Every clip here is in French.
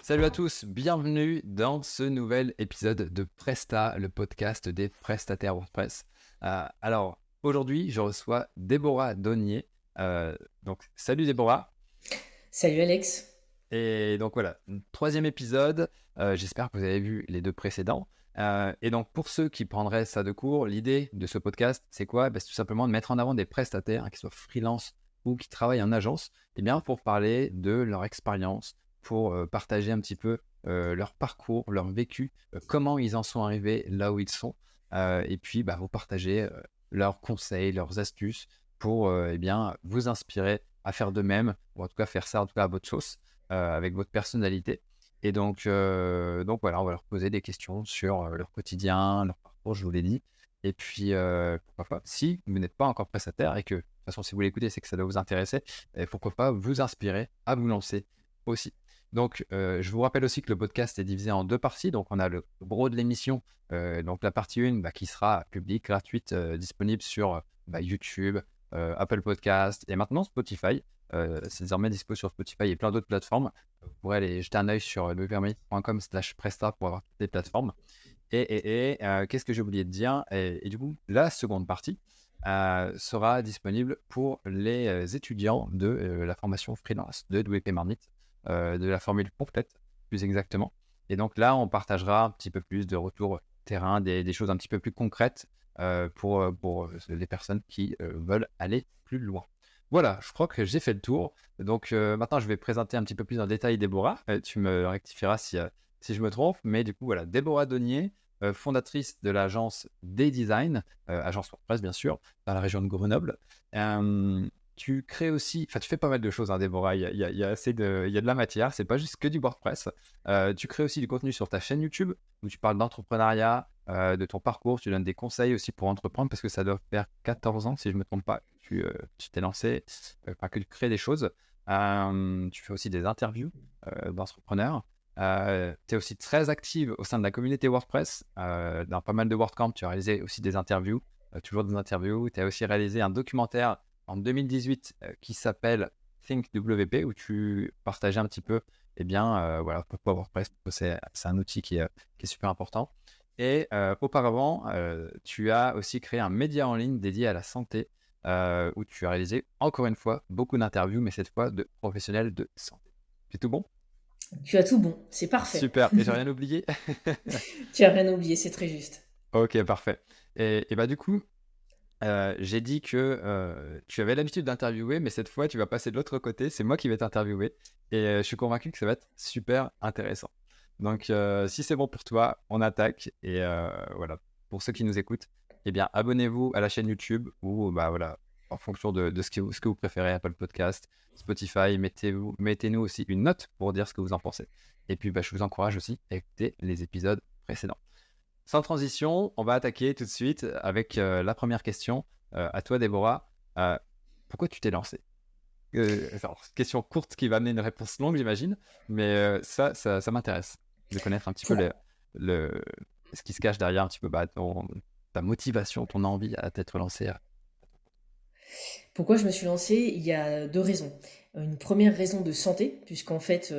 Salut à tous, bienvenue dans ce nouvel épisode de Presta, le podcast des prestataires WordPress. Alors, aujourd'hui, je reçois Déborah Daunier. Donc, salut Déborah. Salut Alex. Et donc voilà, troisième épisode. J'espère que vous avez vu les deux précédents. Et donc, pour ceux qui prendraient ça de court, l'idée de ce podcast, c'est quoi? C'est tout simplement de mettre en avant des prestataires, qui soient freelance ou qui travaillent en agence, et bien pour parler de leur expérience, pour partager un petit peu leur parcours, leur vécu, comment ils en sont arrivés là où ils sont, et puis vous partager leurs conseils, leurs astuces pour vous inspirer à faire de même, ou en tout cas faire ça en tout cas à votre sauce, avec votre personnalité. Et donc voilà, on va leur poser des questions sur leur quotidien, leur parcours, je vous l'ai dit. Et puis, pourquoi pas, si vous n'êtes pas encore prestataire et que, de toute façon, si vous l'écoutez, c'est que ça doit vous intéresser, et pourquoi pas vous inspirer à vous lancer aussi. Donc, je vous rappelle aussi que le podcast est divisé en deux parties. Donc, on a le gros de l'émission, donc la partie 1 qui sera publique, gratuite, disponible sur YouTube, Apple Podcast et maintenant Spotify. C'est désormais dispo sur Spotify et plein d'autres plateformes. Vous pourrez aller jeter un œil sur levermeet.com/presta pour avoir toutes les plateformes. Qu'est-ce que j'ai oublié de dire? Et du coup, la seconde partie sera disponible pour les étudiants de la formation freelance de WP Marmite, de la formule complète, plus exactement. Et donc là, on partagera un petit peu plus de retour terrain, des choses un petit peu plus concrètes pour les personnes qui veulent aller plus loin. Voilà, je crois que j'ai fait le tour. Donc maintenant, je vais présenter un petit peu plus en détail Déborah. Tu me rectifieras si je me trompe. Mais du coup, voilà, Déborah Daunier, fondatrice de l'agence Design, agence WordPress bien sûr, dans la région de Grenoble. Tu crées aussi, enfin tu fais pas mal de choses, hein, Déborah. Il y a assez il y a de la matière. C'est pas juste que du WordPress. Tu crées aussi du contenu sur ta chaîne YouTube où tu parles d'entrepreneuriat, de ton parcours. Tu donnes des conseils aussi pour entreprendre parce que ça doit faire 14 ans, si je ne me trompe pas, tu t'es lancé, que tu crées des choses. Tu fais aussi des interviews d'entrepreneurs. Tu es aussi très active au sein de la communauté WordPress. Dans pas mal de WordCamp, tu as réalisé aussi des interviews, toujours des interviews. Tu as aussi réalisé un documentaire en 2018 qui s'appelle Think WP, où tu partageais un petit peu, voilà, pourquoi WordPress, c'est un outil qui est super important. Et auparavant, tu as aussi créé un média en ligne dédié à la santé, où tu as réalisé, encore une fois, beaucoup d'interviews, mais cette fois de professionnels de santé. C'est tout bon? Tu as tout bon, c'est parfait. Super. Et j'ai rien oublié? Tu as rien oublié, c'est très juste. Ok, parfait. Du coup, j'ai dit que tu avais l'habitude d'interviewer, mais cette fois, tu vas passer de l'autre côté. C'est moi qui vais t'interviewer. Et je suis convaincu que ça va être super intéressant. Donc, si c'est bon pour toi, on attaque. Et voilà, pour ceux qui nous écoutent, abonnez-vous à la chaîne YouTube ou voilà, en fonction de ce que vous préférez, Apple Podcast, Spotify, mettez-nous aussi une note pour dire ce que vous en pensez. Et puis, je vous encourage aussi à écouter les épisodes précédents. Sans transition, on va attaquer tout de suite avec la première question. À toi, Déborah. Pourquoi tu t'es lancé? Question courte qui va amener une réponse longue, j'imagine. Mais ça m'intéresse de connaître un petit peu Pour- ce qui se cache derrière un petit peu ta motivation, ton envie à t'être lancé. Pourquoi je me suis lancée? Il y a deux raisons. Une première raison de santé, puisqu'en fait,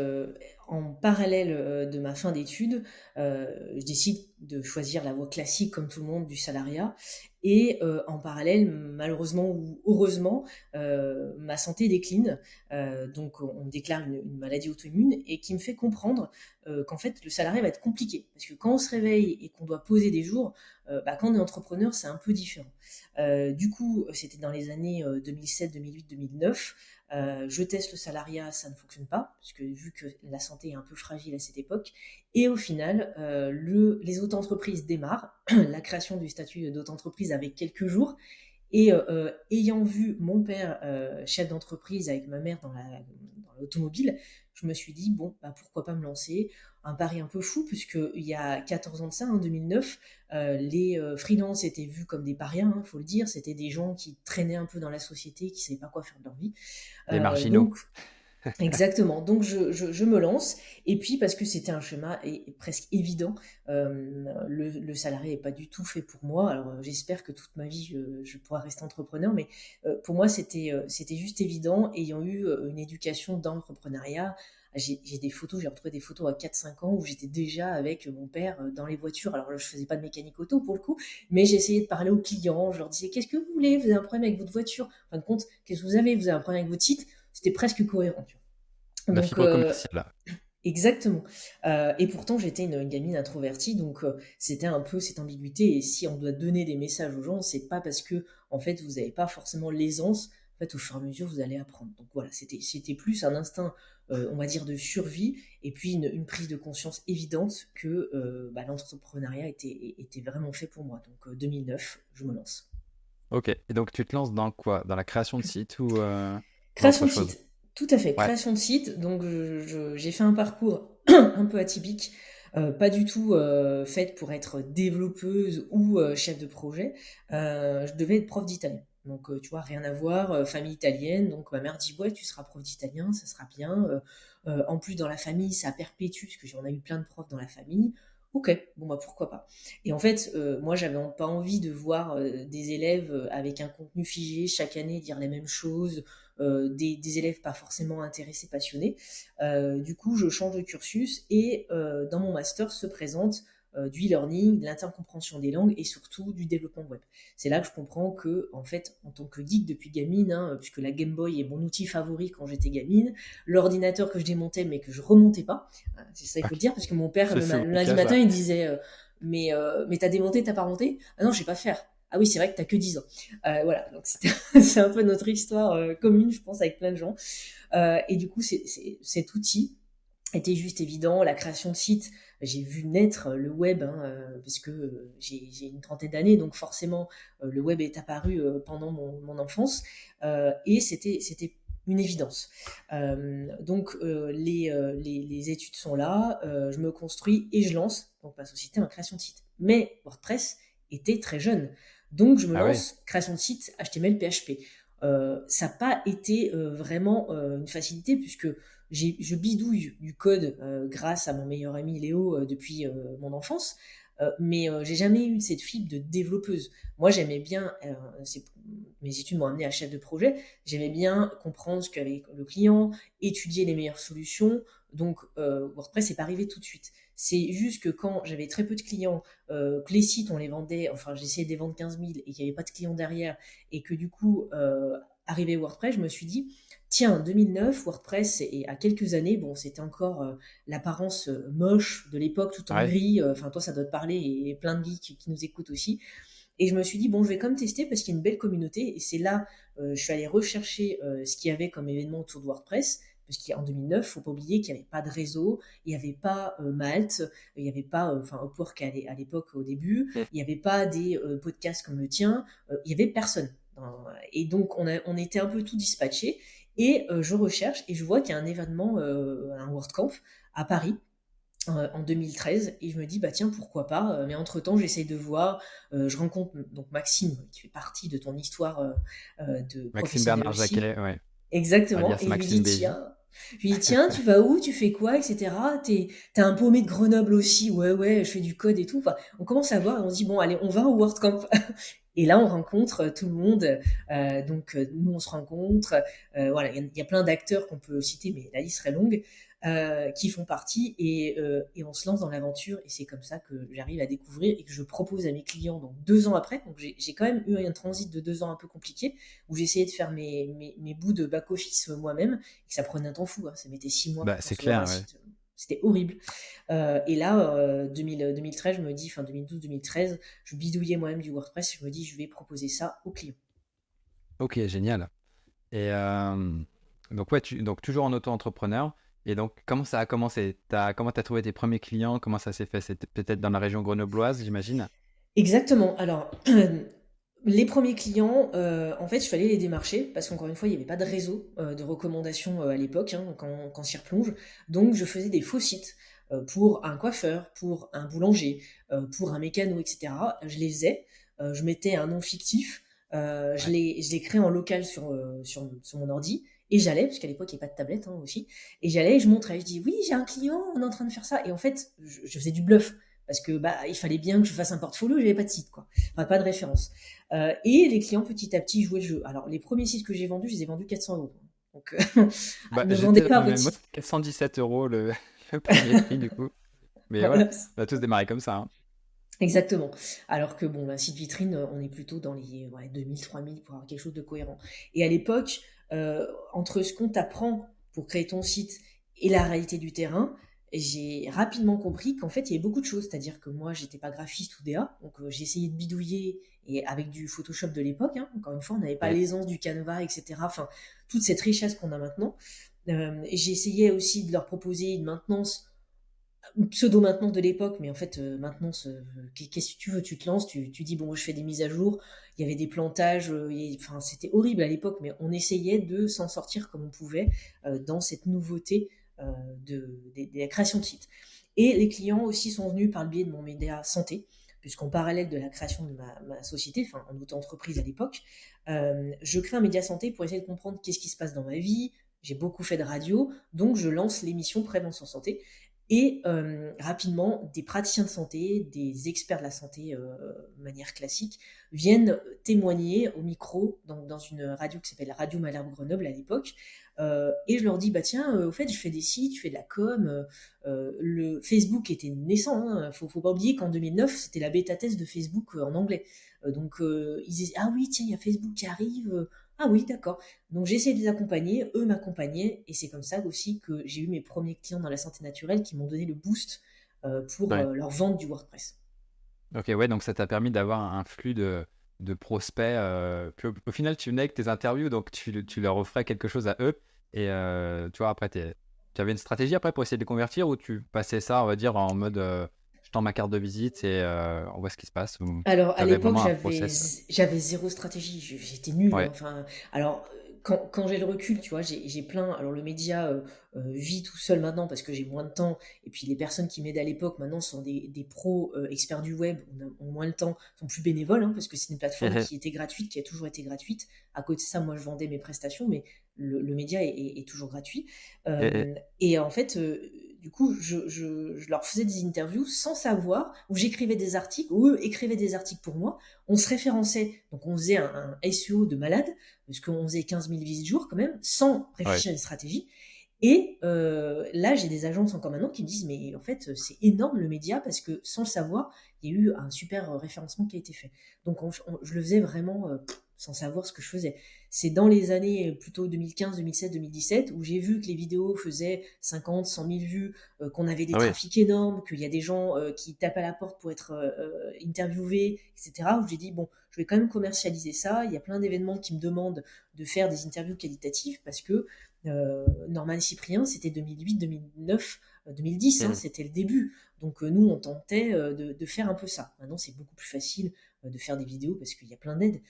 en parallèle de ma fin d'études, je décide de choisir la voie classique, comme tout le monde, du salariat. Et en parallèle, malheureusement ou heureusement, ma santé décline. Donc, on me déclare une maladie auto-immune et qui me fait comprendre qu'en fait, le salariat va être compliqué. Parce que quand on se réveille et qu'on doit poser des jours, quand on est entrepreneur, c'est un peu différent. Du coup, c'était dans les années 2007, 2008, 2009. Je teste le salariat, ça ne fonctionne pas, parce que vu que la santé est un peu fragile à cette époque. Et au final, les auto-entreprises démarrent, la création du statut d'auto-entreprise avec quelques jours. Et ayant vu mon père chef d'entreprise avec ma mère dans l'automobile, je me suis dit, bon, pourquoi pas me lancer? Un pari un peu fou, puisqu'il y a 14 ans de ça, en 2009, les freelances étaient vus comme des parias, il faut le dire. C'était des gens qui traînaient un peu dans la société, qui ne savaient pas quoi faire de leur vie. Les marginaux. Donc, exactement. Donc je me lance. Et puis parce que c'était un schéma presque évident, le salarié n'est pas du tout fait pour moi. Alors j'espère que toute ma vie je pourrai rester entrepreneur, mais pour moi c'était juste évident. Ayant eu une éducation dans l'entrepreneuriat, J'ai des photos, j'ai retrouvé des photos à 4-5 ans où j'étais déjà avec mon père dans les voitures. Alors là, je faisais pas de mécanique auto pour le coup, mais j'essayais de parler aux clients. Je leur disais, qu'est-ce que vous voulez? Vous avez un problème avec votre voiture? En fin de compte, qu'est-ce que vous avez? Vous avez un problème avec votre site? C'était presque cohérent, tu vois. La Donc, fibre commerciale. exactement. Et pourtant, j'étais une gamine introvertie, donc c'était un peu cette ambiguïté. Et si on doit donner des messages aux gens, c'est pas parce que, en fait, vous n'avez pas forcément l'aisance. En fait, au fur et à mesure, vous allez apprendre. Donc voilà, c'était plus un instinct, on va dire, de survie, et puis une prise de conscience évidente que l'entrepreneuriat était vraiment fait pour moi. Donc 2009, je me lance. Ok. Et donc, tu te lances dans quoi? Dans la création de site ou dans Création autre de chose? site, tout à fait, Ouais. création de site. Donc j'ai fait un parcours un peu atypique, pas du tout faite pour être développeuse ou chef de projet. Je devais être prof d'italien. Donc tu vois, rien à voir, famille italienne. Donc ma mère dit ouais, tu seras prof d'italien, ça sera bien. En plus dans la famille, ça perpétue parce que j'en ai eu plein de profs dans la famille. Ok, bon bah pourquoi pas. Et en fait, moi j'avais pas envie de voir des élèves avec un contenu figé chaque année dire les mêmes choses, des élèves pas forcément intéressés, passionnés. Du coup, je change de cursus et dans mon master se présente du e-learning, de l'intercompréhension des langues et surtout du développement web. C'est là que je comprends que, en fait, en tant que geek depuis gamine, puisque la Game Boy est mon outil favori quand j'étais gamine, l'ordinateur que je démontais mais que je remontais pas, c'est ça il faut le Ok. dire, parce que mon père Ce le lundi sous-blocage, matin ouais. il disait mais t'as démonté, t'as pas remonté? Ah non, je sais pas faire. Ah oui, c'est vrai que t'as que 10 ans. Voilà, donc c'est un peu notre histoire commune, je pense, avec plein de gens. Et du coup, cet outil était juste évident. La création de sites, j'ai vu naître le web, parce que j'ai une trentaine d'années, donc forcément, le web est apparu pendant mon enfance, et c'était une évidence. Donc les études sont là, je me construis et je lance donc ma société en création de site. Mais WordPress était très jeune, donc je me Ah ouais. lance création de site HTML, PHP. Ça n'a pas été vraiment une facilité puisque je bidouille du code grâce à mon meilleur ami Léo depuis mon enfance, mais j'ai jamais eu cette fibre de développeuse. Moi, j'aimais bien, mes études m'ont amené à chef de projet, j'aimais bien comprendre ce qu'avait le client, étudier les meilleures solutions, donc WordPress n'est pas arrivé tout de suite. C'est juste que quand j'avais très peu de clients, que les sites, on les vendait, enfin j'essayais de les vendre 15 000 et qu'il n'y avait pas de clients derrière, et que du coup, arrivé WordPress, je me suis dit, tiens, 2009, WordPress, et à quelques années, bon, c'était encore l'apparence moche de l'époque, tout en Ouais. gris. Enfin, toi, ça doit te parler, et plein de geeks qui nous écoutent aussi. Et je me suis dit, bon, je vais quand même tester parce qu'il y a une belle communauté. Et c'est là, je suis allée rechercher ce qu'il y avait comme événement autour de WordPress. Parce qu'en 2009, faut pas oublier qu'il n'y avait pas de réseau, il n'y avait pas Malte, il n'y avait pas, enfin Upwork à l'époque au début, Mm. il n'y avait pas des podcasts comme le tien, il y avait personne. Et donc on était un peu tout dispatché. Et je recherche et je vois qu'il y a un événement, un WordCamp à Paris en 2013, et je me dis bah tiens pourquoi pas, mais entre temps j'essaye de voir, je rencontre donc Maxime qui fait partie de ton histoire de Maxime professionnel Bernard aussi. Jacquet, ouais. Exactement. Alias Et je lui Maxime dis, BJ. tiens, tu vas où, tu fais quoi, etc. T'es un paumé de Grenoble aussi, ouais, ouais, je fais du code et tout. Enfin, on commence à voir et on se dit, bon, allez, on va au WordCamp. Et là, on rencontre tout le monde. Donc, nous, on se rencontre. Voilà, il y a plein d'acteurs qu'on peut citer, mais la liste serait longue, qui font partie. Et on se lance dans l'aventure. Et c'est comme ça que j'arrive à découvrir et que je propose à mes clients. Donc, 2 ans après, donc j'ai quand même eu un transit de 2 ans un peu compliqué, où j'essayais de faire mes bouts de back-office moi-même, et que ça prenait un temps fou. Ça mettait 6 mois Bah, pour c'est concevoir un clair, ouais. site. C'était horrible. Et là, 2013, je me dis, enfin 2012-2013, je bidouillais moi-même du WordPress, je me dis, je vais proposer ça aux clients. Ok, génial. Et donc, ouais, donc toujours en auto-entrepreneur. Et donc, comment ça a commencé? Comment tu as trouvé tes premiers clients? Comment ça s'est fait? C'était peut-être dans la région grenobloise, j'imagine? Exactement. Alors, les premiers clients, en fait, je fallait les démarcher parce qu'encore une fois, il n'y avait pas de réseau de recommandations à l'époque, quand on s'y replonge. Donc, je faisais des faux sites pour un coiffeur, pour un boulanger, pour un mécano, etc. Je les faisais, je mettais un nom fictif, Ouais. je les créais en local sur mon ordi. Et j'allais, parce qu'à l'époque, il n'y avait pas de tablette aussi, et j'allais et je montrais, je dis, oui, j'ai un client, on est en train de faire ça. Et en fait, je faisais du bluff parce que bah il fallait bien que je fasse un portfolio, j'avais pas de site quoi, enfin pas de référence. Et les clients petit à petit jouaient le jeu. Alors les premiers sites que j'ai vendus, je les ai vendus 400 euros. Donc, Bah, ne vendez pas votre mais moi, site. c'était 417 € le premier prix, du coup. Mais voilà, Voilà. on a tous démarré comme ça, hein. Exactement. Alors que bon, un site vitrine, on est plutôt dans les ouais, 2000, 3000 pour avoir quelque chose de cohérent. Et à l'époque, entre ce qu'on t'apprend pour créer ton site et la réalité du terrain, j'ai rapidement compris qu'en fait, il y avait beaucoup de choses. C'est-à-dire que moi, j'étais pas graphiste ou DA, donc j'ai essayé de bidouiller et avec du Photoshop de l'époque. Hein, encore une fois, on n'avait pas Et, l'aisance du Canva, etc. Enfin, toute cette richesse qu'on a maintenant. Et j'ai essayé aussi de leur proposer une maintenance pseudo-maintenance de l'époque, mais en fait, maintenance, qu'est-ce que tu veux? Tu te lances, tu dis, bon, je fais des mises à jour. Il y avait des plantages, enfin, c'était horrible à l'époque, mais on essayait de s'en sortir comme on pouvait dans cette nouveauté de la création de sites. Et les clients aussi sont venus par le biais de mon média santé, puisqu'en parallèle de la création de ma société, enfin, en auto-entreprise à l'époque, je crée un média santé pour essayer de comprendre qu'est-ce qui se passe dans ma vie. J'ai beaucoup fait de radio, donc je lance l'émission Prévention Santé. Et rapidement, des praticiens de santé, des experts de la santé de manière classique, viennent témoigner au micro dans une radio qui s'appelle Radio Malherbe Grenoble à l'époque. Et je leur dis, bah tiens, au fait, je fais des sites, je fais de la com. Le Facebook était naissant. Hein. Faut pas oublier qu'en 2009, c'était la bêta-test de Facebook en anglais. Donc ils disaient, ah oui, tiens, il y a Facebook qui arrive. Ah oui, d'accord. Donc j'ai essayé de les accompagner, eux m'accompagnaient, et c'est comme ça aussi que j'ai eu mes premiers clients dans la santé naturelle qui m'ont donné le boost pour ouais. leur vente du WordPress. Ok, ouais, donc ça t'a permis d'avoir un flux de prospects. Puis au final, tu venais avec tes interviews, donc tu leur offrais quelque chose à eux. Et tu vois, après, tu avais une stratégie après pour essayer de les convertir, ou tu passais ça, on va dire, en mode je tends ma carte de visite et on voit ce qui se passe, ou Alors, tu à avais l'époque, vraiment un process. j'avais zéro stratégie. J'étais nulle. Hein. Ouais. Enfin, alors, quand j'ai le recul, tu vois, j'ai plein. Alors, le média vit tout seul maintenant parce que j'ai moins de temps. Et puis, les personnes qui m'aident à l'époque maintenant sont des pros experts du web, ont moins de temps, sont plus bénévoles, hein, parce que c'est une plateforme qui était gratuite, qui a toujours été gratuite. À côté de ça, moi, je vendais mes prestations, mais le média est toujours gratuit. Et en fait, du coup, je leur faisais des interviews sans savoir, où j'écrivais des articles, ou eux écrivaient des articles pour moi. On se référençait, donc on faisait un SEO de malade, parce qu'on faisait 15 000 visites jour quand même, sans Ouais. réfléchir à une stratégie. Et là, j'ai des agences encore maintenant qui me disent, mais en fait, c'est énorme le média, parce que sans le savoir, il y a eu un super référencement qui a été fait. Donc je le faisais vraiment sans savoir ce que je faisais. C'est dans les années plutôt 2015, 2016, 2017 où j'ai vu que les vidéos faisaient 50, 100 000 vues, qu'on avait des Ah oui. trafics énormes, qu'il y a des gens qui tapent à la porte pour être interviewés, etc. Où j'ai dit, bon, je vais quand même commercialiser ça. Il y a plein d'événements qui me demandent de faire des interviews qualitatives parce que Norman Cyprien, c'était 2008, 2009, 2010, hein, Mhm. c'était le début. Donc nous, on tentait de faire un peu ça. Maintenant, c'est beaucoup plus facile de faire des vidéos parce qu'il y a plein d'aides.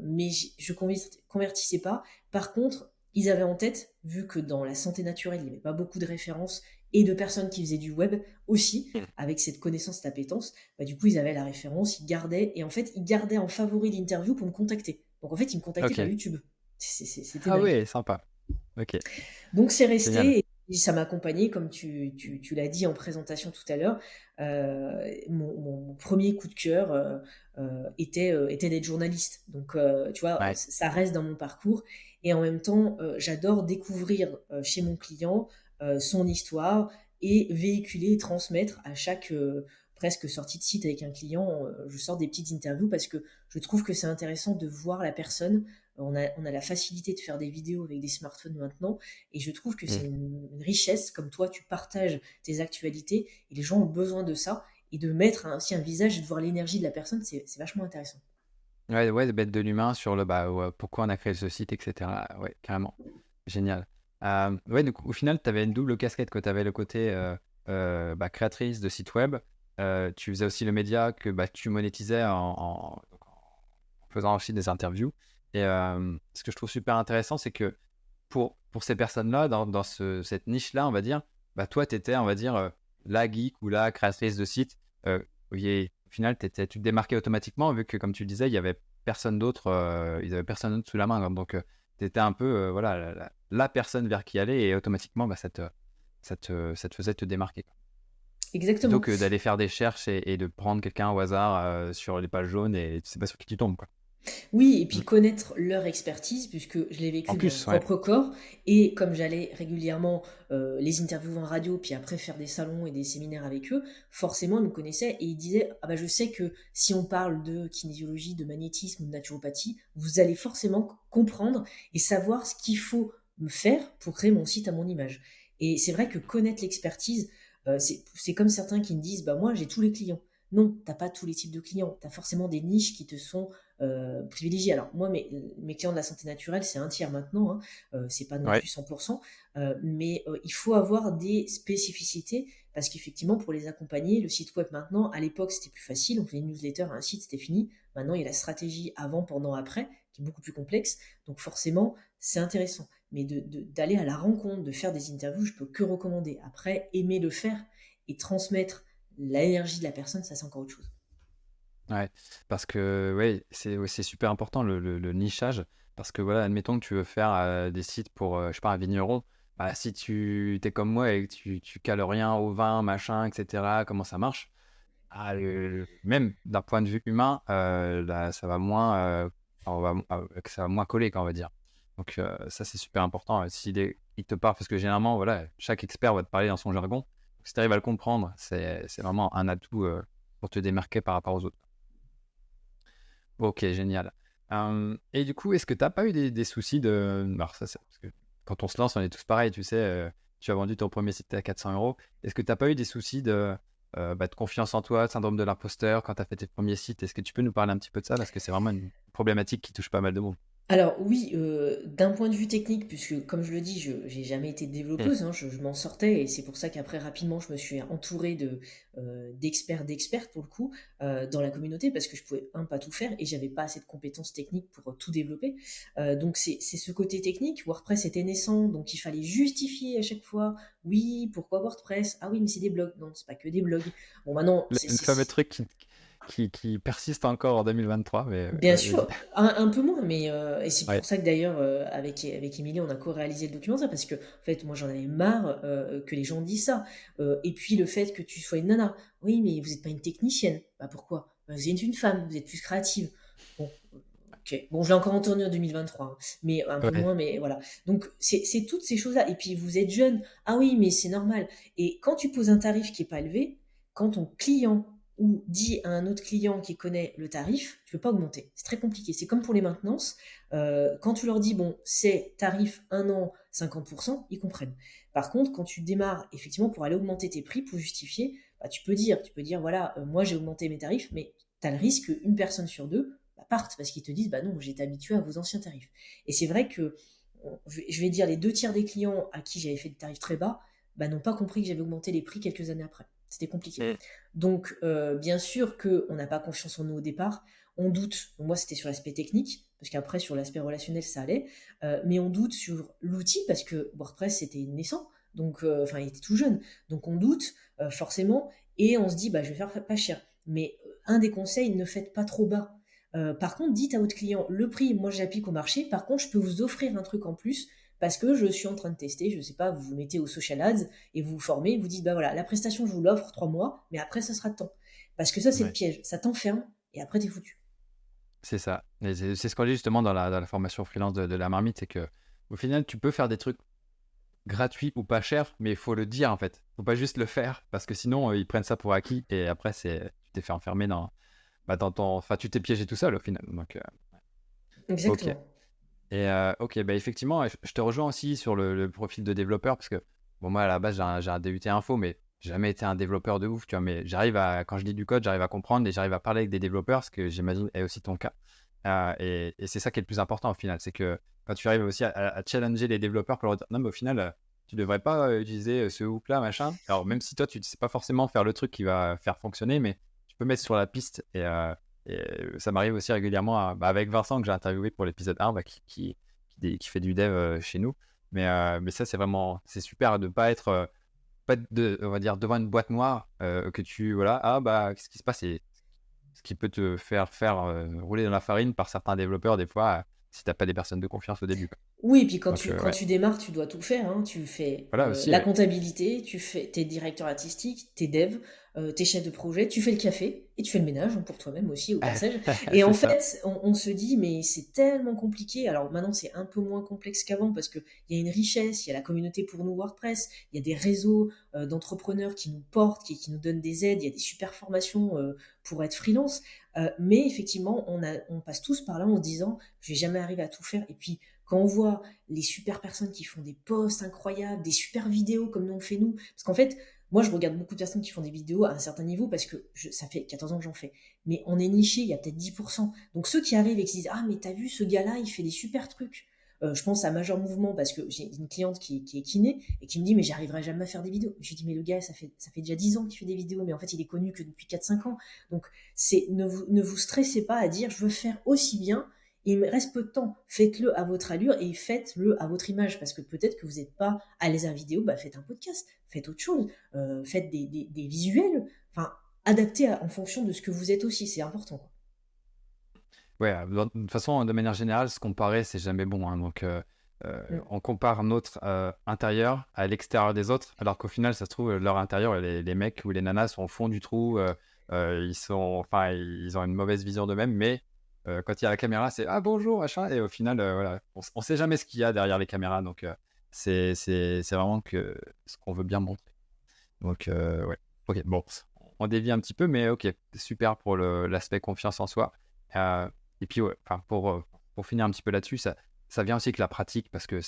Mais je convertissais pas. Par contre, ils avaient en tête, vu que dans la santé naturelle, il n'y avait pas beaucoup de références et de personnes qui faisaient du web aussi, avec cette connaissance, cette appétence, bah, du coup, ils avaient la référence, ils gardaient, et en fait, ils gardaient en favori l'interview pour me contacter. Donc en fait, ils me contactaient par Ok. YouTube. C'était Ah dingue. ouais, sympa. Ok, Donc c'est génial. resté, et ça m'a accompagné, comme tu l'as dit en présentation tout à l'heure. Mon premier coup de cœur était d'être journaliste. Donc tu vois, Ouais. ça reste dans mon parcours. Et en même temps, j'adore découvrir chez mon client son histoire et véhiculer et transmettre à chaque presque sortie de site avec un client. Je sors des petites interviews parce que je trouve que c'est intéressant de voir la personne. On a la facilité de faire des vidéos avec des smartphones maintenant, et je trouve que c'est Mhm. une richesse, comme toi, tu partages tes actualités, et les gens ont besoin de ça, et de mettre aussi un visage et de voir l'énergie de la personne, c'est vachement intéressant. Ouais, ouais, de mettre de l'humain sur le bah, ouais, pourquoi on a créé ce site, etc. Ouais, carrément. Génial. Ouais, donc au final, tu avais une double casquette, que tu avais le côté bah, créatrice de site web. Tu faisais aussi le média que bah, tu monétisais donc en faisant aussi des interviews. Et ce que je trouve super intéressant, c'est que pour ces personnes-là, dans cette niche-là, on va dire, bah, toi, tu étais, on va dire, la geek ou la créatrice de site. Au final, tu te démarquais automatiquement, vu que, comme tu le disais, il y avait personne d'autre, ils avaient personne d'autre sous la main. Donc, tu étais un peu voilà, la personne vers qui aller, et automatiquement, bah, ça te faisait te démarquer, quoi. Plutôt Exactement. que d'aller faire des recherches et de prendre quelqu'un au hasard sur les pages jaunes, et tu sais pas sur qui tu tombes, quoi. Oui, et puis Mm. connaître leur expertise, puisque je l'ai En vécu de mon plus, ouais. propre corps, et comme j'allais régulièrement les interviewer en radio, puis après faire des salons et des séminaires avec eux, forcément ils me connaissaient et ils disaient, ah bah je sais que si on parle de kinésiologie, de magnétisme ou de naturopathie, vous allez forcément comprendre et savoir ce qu'il faut me faire pour créer mon site à mon image. Et c'est vrai que connaître l'expertise, c'est comme certains qui me disent, bah moi j'ai tous les clients. Non, t'as pas tous les types de clients, t'as forcément des niches qui te sont privilégiés. Alors moi, mes clients de la santé naturelle, c'est un tiers maintenant, hein, c'est pas non Ouais. plus 100%, mais il faut avoir des spécificités parce qu'effectivement, pour les accompagner, le site web maintenant, à l'époque, c'était plus facile, on faisait une newsletter, un site, c'était fini. Maintenant, il y a la stratégie avant, pendant, après, qui est beaucoup plus complexe, donc forcément, c'est intéressant. Mais d'aller à la rencontre, de faire des interviews, je peux que recommander. Après, aimer le faire et transmettre l'énergie de la personne, ça c'est encore autre chose. Ouais, parce que ouais, c'est super important le nichage. Parce que voilà, admettons que tu veux faire des sites pour, je sais pas, un vigneron. Bah, si tu t'es comme moi et que tu cales rien au vin, machin, etc., comment ça marche, même d'un point de vue humain, là, ça va moins, que ça va moins coller, quand on va dire. Donc ça, c'est super important. Il te parle, parce que généralement, voilà, chaque expert va te parler dans son jargon. Donc, si tu arrives à le comprendre, c'est vraiment un atout pour te démarquer par rapport aux autres. Ok, génial. Et du coup, est-ce que tu n'as pas eu des soucis de... Alors ça, parce que quand on se lance, on est tous pareils, tu sais, tu as vendu ton premier site à 400 euros. Est-ce que tu n'as pas eu des soucis de confiance en toi, de syndrome de l'imposteur quand tu as fait tes premiers sites? Est-ce que tu peux nous parler un petit peu de ça? Parce que c'est vraiment une problématique qui touche pas mal de monde. Alors oui, d'un point de vue technique, puisque comme je le dis, je j'ai jamais été Hmm. développeuse, hein, je m'en sortais et c'est pour ça qu'après rapidement je me suis entourée d'expertes pour le coup, dans la communauté parce que je pouvais, pas tout faire et j'avais pas assez de compétences techniques pour, tout développer. Donc c'est ce côté technique. WordPress était naissant, donc il fallait justifier à chaque fois: «Oui, pourquoi WordPress? Ah oui, mais c'est des blogs». Non, c'est pas que des blogs. Bon maintenant, Le fameux truc qui persiste encore en 2023, mais bien vas-y. sûr, un peu moins, mais et c'est Ouais. pour ça que d'ailleurs, avec Émilie, on a co-réalisé le documentaire parce que, en fait, moi, j'en avais marre que les gens disent ça. Et puis le fait que tu sois une nana. Oui, mais vous n'êtes pas une technicienne. Bah pourquoi? Bah, vous êtes une femme, vous êtes plus créative. Bon, ok. Bon, je l'ai encore entendu en 2023, hein, mais un peu Ouais. moins, mais voilà. Donc c'est toutes ces choses-là. Et puis vous êtes jeune. Ah oui, mais c'est normal. Et quand tu poses un tarif qui est pas élevé, quand ton client ou dit à un autre client qui connaît le tarif, tu ne peux pas augmenter. C'est très compliqué. C'est comme pour les maintenances. Quand tu leur dis, bon, c'est tarif 1 an, 50%, ils comprennent. Par contre, quand tu démarres, effectivement, pour aller augmenter tes prix, pour justifier, bah, tu peux dire, voilà, moi j'ai augmenté mes tarifs, mais tu as le risque qu'une personne sur deux parte parce qu'ils te disent, bah non, j'ai été habitué à vos anciens tarifs. Et c'est vrai que, je vais dire, les 2 tiers des clients à qui j'avais fait des tarifs très bas, bah, n'ont pas compris que j'avais augmenté les prix quelques années après. C'était compliqué. Hmm. Donc, bien sûr qu'on n'a pas confiance en nous au départ. On doute. Moi, c'était sur l'aspect technique, parce qu'après, sur l'aspect relationnel, ça allait. Mais on doute sur l'outil, parce que WordPress, c'était naissant. Donc, enfin, il était tout jeune. Donc, on doute, forcément. Et on se dit, bah, je vais faire pas cher. Mais un des conseils, ne faites pas trop bas. Par contre, dites à votre client, le prix, moi, j'applique au marché. Par contre, je peux vous offrir un truc en plus parce que je suis en train de tester, je sais pas, vous vous mettez au social ads et vous vous formez, vous dites, bah voilà, la prestation, je vous l'offre 3 mois, mais après, ça sera de temps. Parce que ça, c'est le Ouais. piège. Ça t'enferme et après, t'es foutu. C'est ça. Et c'est ce qu'on dit justement dans la formation freelance de la marmite, c'est que au final, tu peux faire des trucs gratuits ou pas chers, mais il faut le dire en fait. Faut pas juste le faire parce que sinon ils prennent ça pour acquis et après tu t'es fait enfermer dans ton, enfin tu t'es piégé tout seul au final. Donc ok. Exactement. Et ok, bah effectivement, je te rejoins aussi sur le profil de développeur parce que bon moi à la base j'ai un DUT info, mais j'ai jamais été un développeur de ouf, tu vois. Mais quand je lis du code, j'arrive à comprendre et j'arrive à parler avec des développeurs, ce que j'imagine est aussi ton cas. Et c'est ça qui est le plus important au final, c'est que quand tu arrives aussi à challenger les développeurs pour leur dire non, mais au final, tu devrais pas utiliser ce hook-là, machin. Alors, même si toi, tu ne sais pas forcément faire le truc qui va faire fonctionner, mais tu peux mettre sur la piste. Et ça m'arrive aussi régulièrement avec Vincent, que j'ai interviewé pour l'épisode 1, qui fait du dev chez nous. Mais ça, c'est super de ne pas être, on va dire, devant une boîte noire que voilà, qu'est-ce qui se passe? Ce qui peut te faire rouler dans la farine par certains développeurs des fois, si t'as pas des personnes de confiance au début, quoi. Oui, et puis quand Donc tu, quand ouais, tu démarres, tu dois tout faire, hein. Tu fais voilà aussi, la ouais. comptabilité, tu fais tes directeurs artistiques, tes devs, tu es chef de projet, tu fais le café et tu fais le ménage, hein, pour toi-même aussi au passage. Et en C'est ça. fait, on se dit, mais c'est tellement compliqué. Alors maintenant, c'est un peu moins complexe qu'avant parce qu'il y a une richesse, il y a la communauté pour nous WordPress, il y a des réseaux d'entrepreneurs qui nous portent, qui nous donnent des aides, il y a des super formations pour être freelance. Mais effectivement, on passe tous par là en se disant, je vais jamais arriver à tout faire. Et puis, quand on voit les super personnes qui font des posts incroyables, des super vidéos comme nous on fait nous, parce qu'en fait, moi je regarde beaucoup de personnes qui font des vidéos à un certain niveau parce que ça fait 14 ans que j'en fais. Mais on est niché, il y a peut-être 10%. Donc ceux qui arrivent et qui disent, ah mais t'as vu ce gars-là, il fait des super trucs. Je pense à Major Mouvement parce que j'ai une cliente qui est kiné et qui me dit mais j'arriverai jamais à faire des vidéos. Je lui dis mais le gars ça fait déjà 10 ans qu'il fait des vidéos mais en fait il est connu que depuis 4-5 ans. Donc ne vous stressez pas à dire je veux faire aussi bien. Il me reste peu de temps. Faites-le à votre allure et faites-le à votre image parce que peut-être que vous n'êtes pas à l'aise à la vidéo, bah faites un podcast, faites autre chose, faites des visuels, enfin adaptez en fonction de ce que vous êtes aussi, c'est important, quoi. Ouais, de toute façon, de manière générale, se comparer, c'est jamais bon, hein. Donc, Mm. on compare notre intérieur à l'extérieur des autres, alors qu'au final, ça se trouve, leur intérieur, les mecs ou les nanas sont au fond du trou, enfin, ils ont une mauvaise vision d'eux-mêmes, mais quand il y a la caméra, c'est «Ah bonjour, machin», et au final, voilà, on sait jamais ce qu'il y a derrière les caméras, donc c'est vraiment ce qu'on veut bien montrer. Donc, ouais. Ok, bon, on dévie un petit peu, mais ok, super pour l'aspect confiance en soi. Euh, et puis, ouais, enfin, pour finir un petit peu là-dessus, ça vient aussi avec la pratique, parce que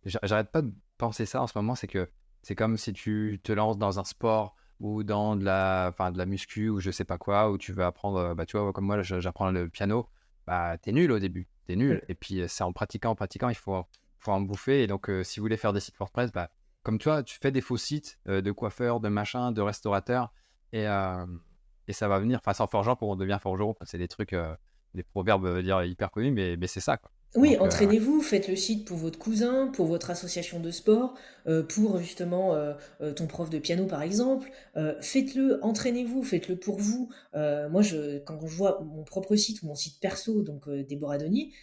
j'arrête pas de penser ça en ce moment, c'est que c'est comme si tu te lances dans un sport ou dans enfin, de la muscu ou je sais pas quoi, où tu veux apprendre, bah, tu vois, comme moi, là, j'apprends le piano, bah, t'es nul au début, t'es nul. Et puis, c'est en pratiquant, faut en bouffer. Et donc, si vous voulez faire des sites WordPress, bah, comme toi, tu fais des faux sites de coiffeurs, de machins, de restaurateurs, et, euh, et ça va venir. Enfin, sans forgeant pour on devient forgeron. C'est des trucs, des proverbes dire hyper connus, mais c'est ça, quoi. Oui, Donc, entraînez-vous, faites le site pour votre cousin, pour votre association de sport, pour justement ton prof de piano par exemple. Faites-le, entraînez-vous, faites-le pour vous. Moi, quand je vois mon propre site ou mon site perso, donc Déborah Denier,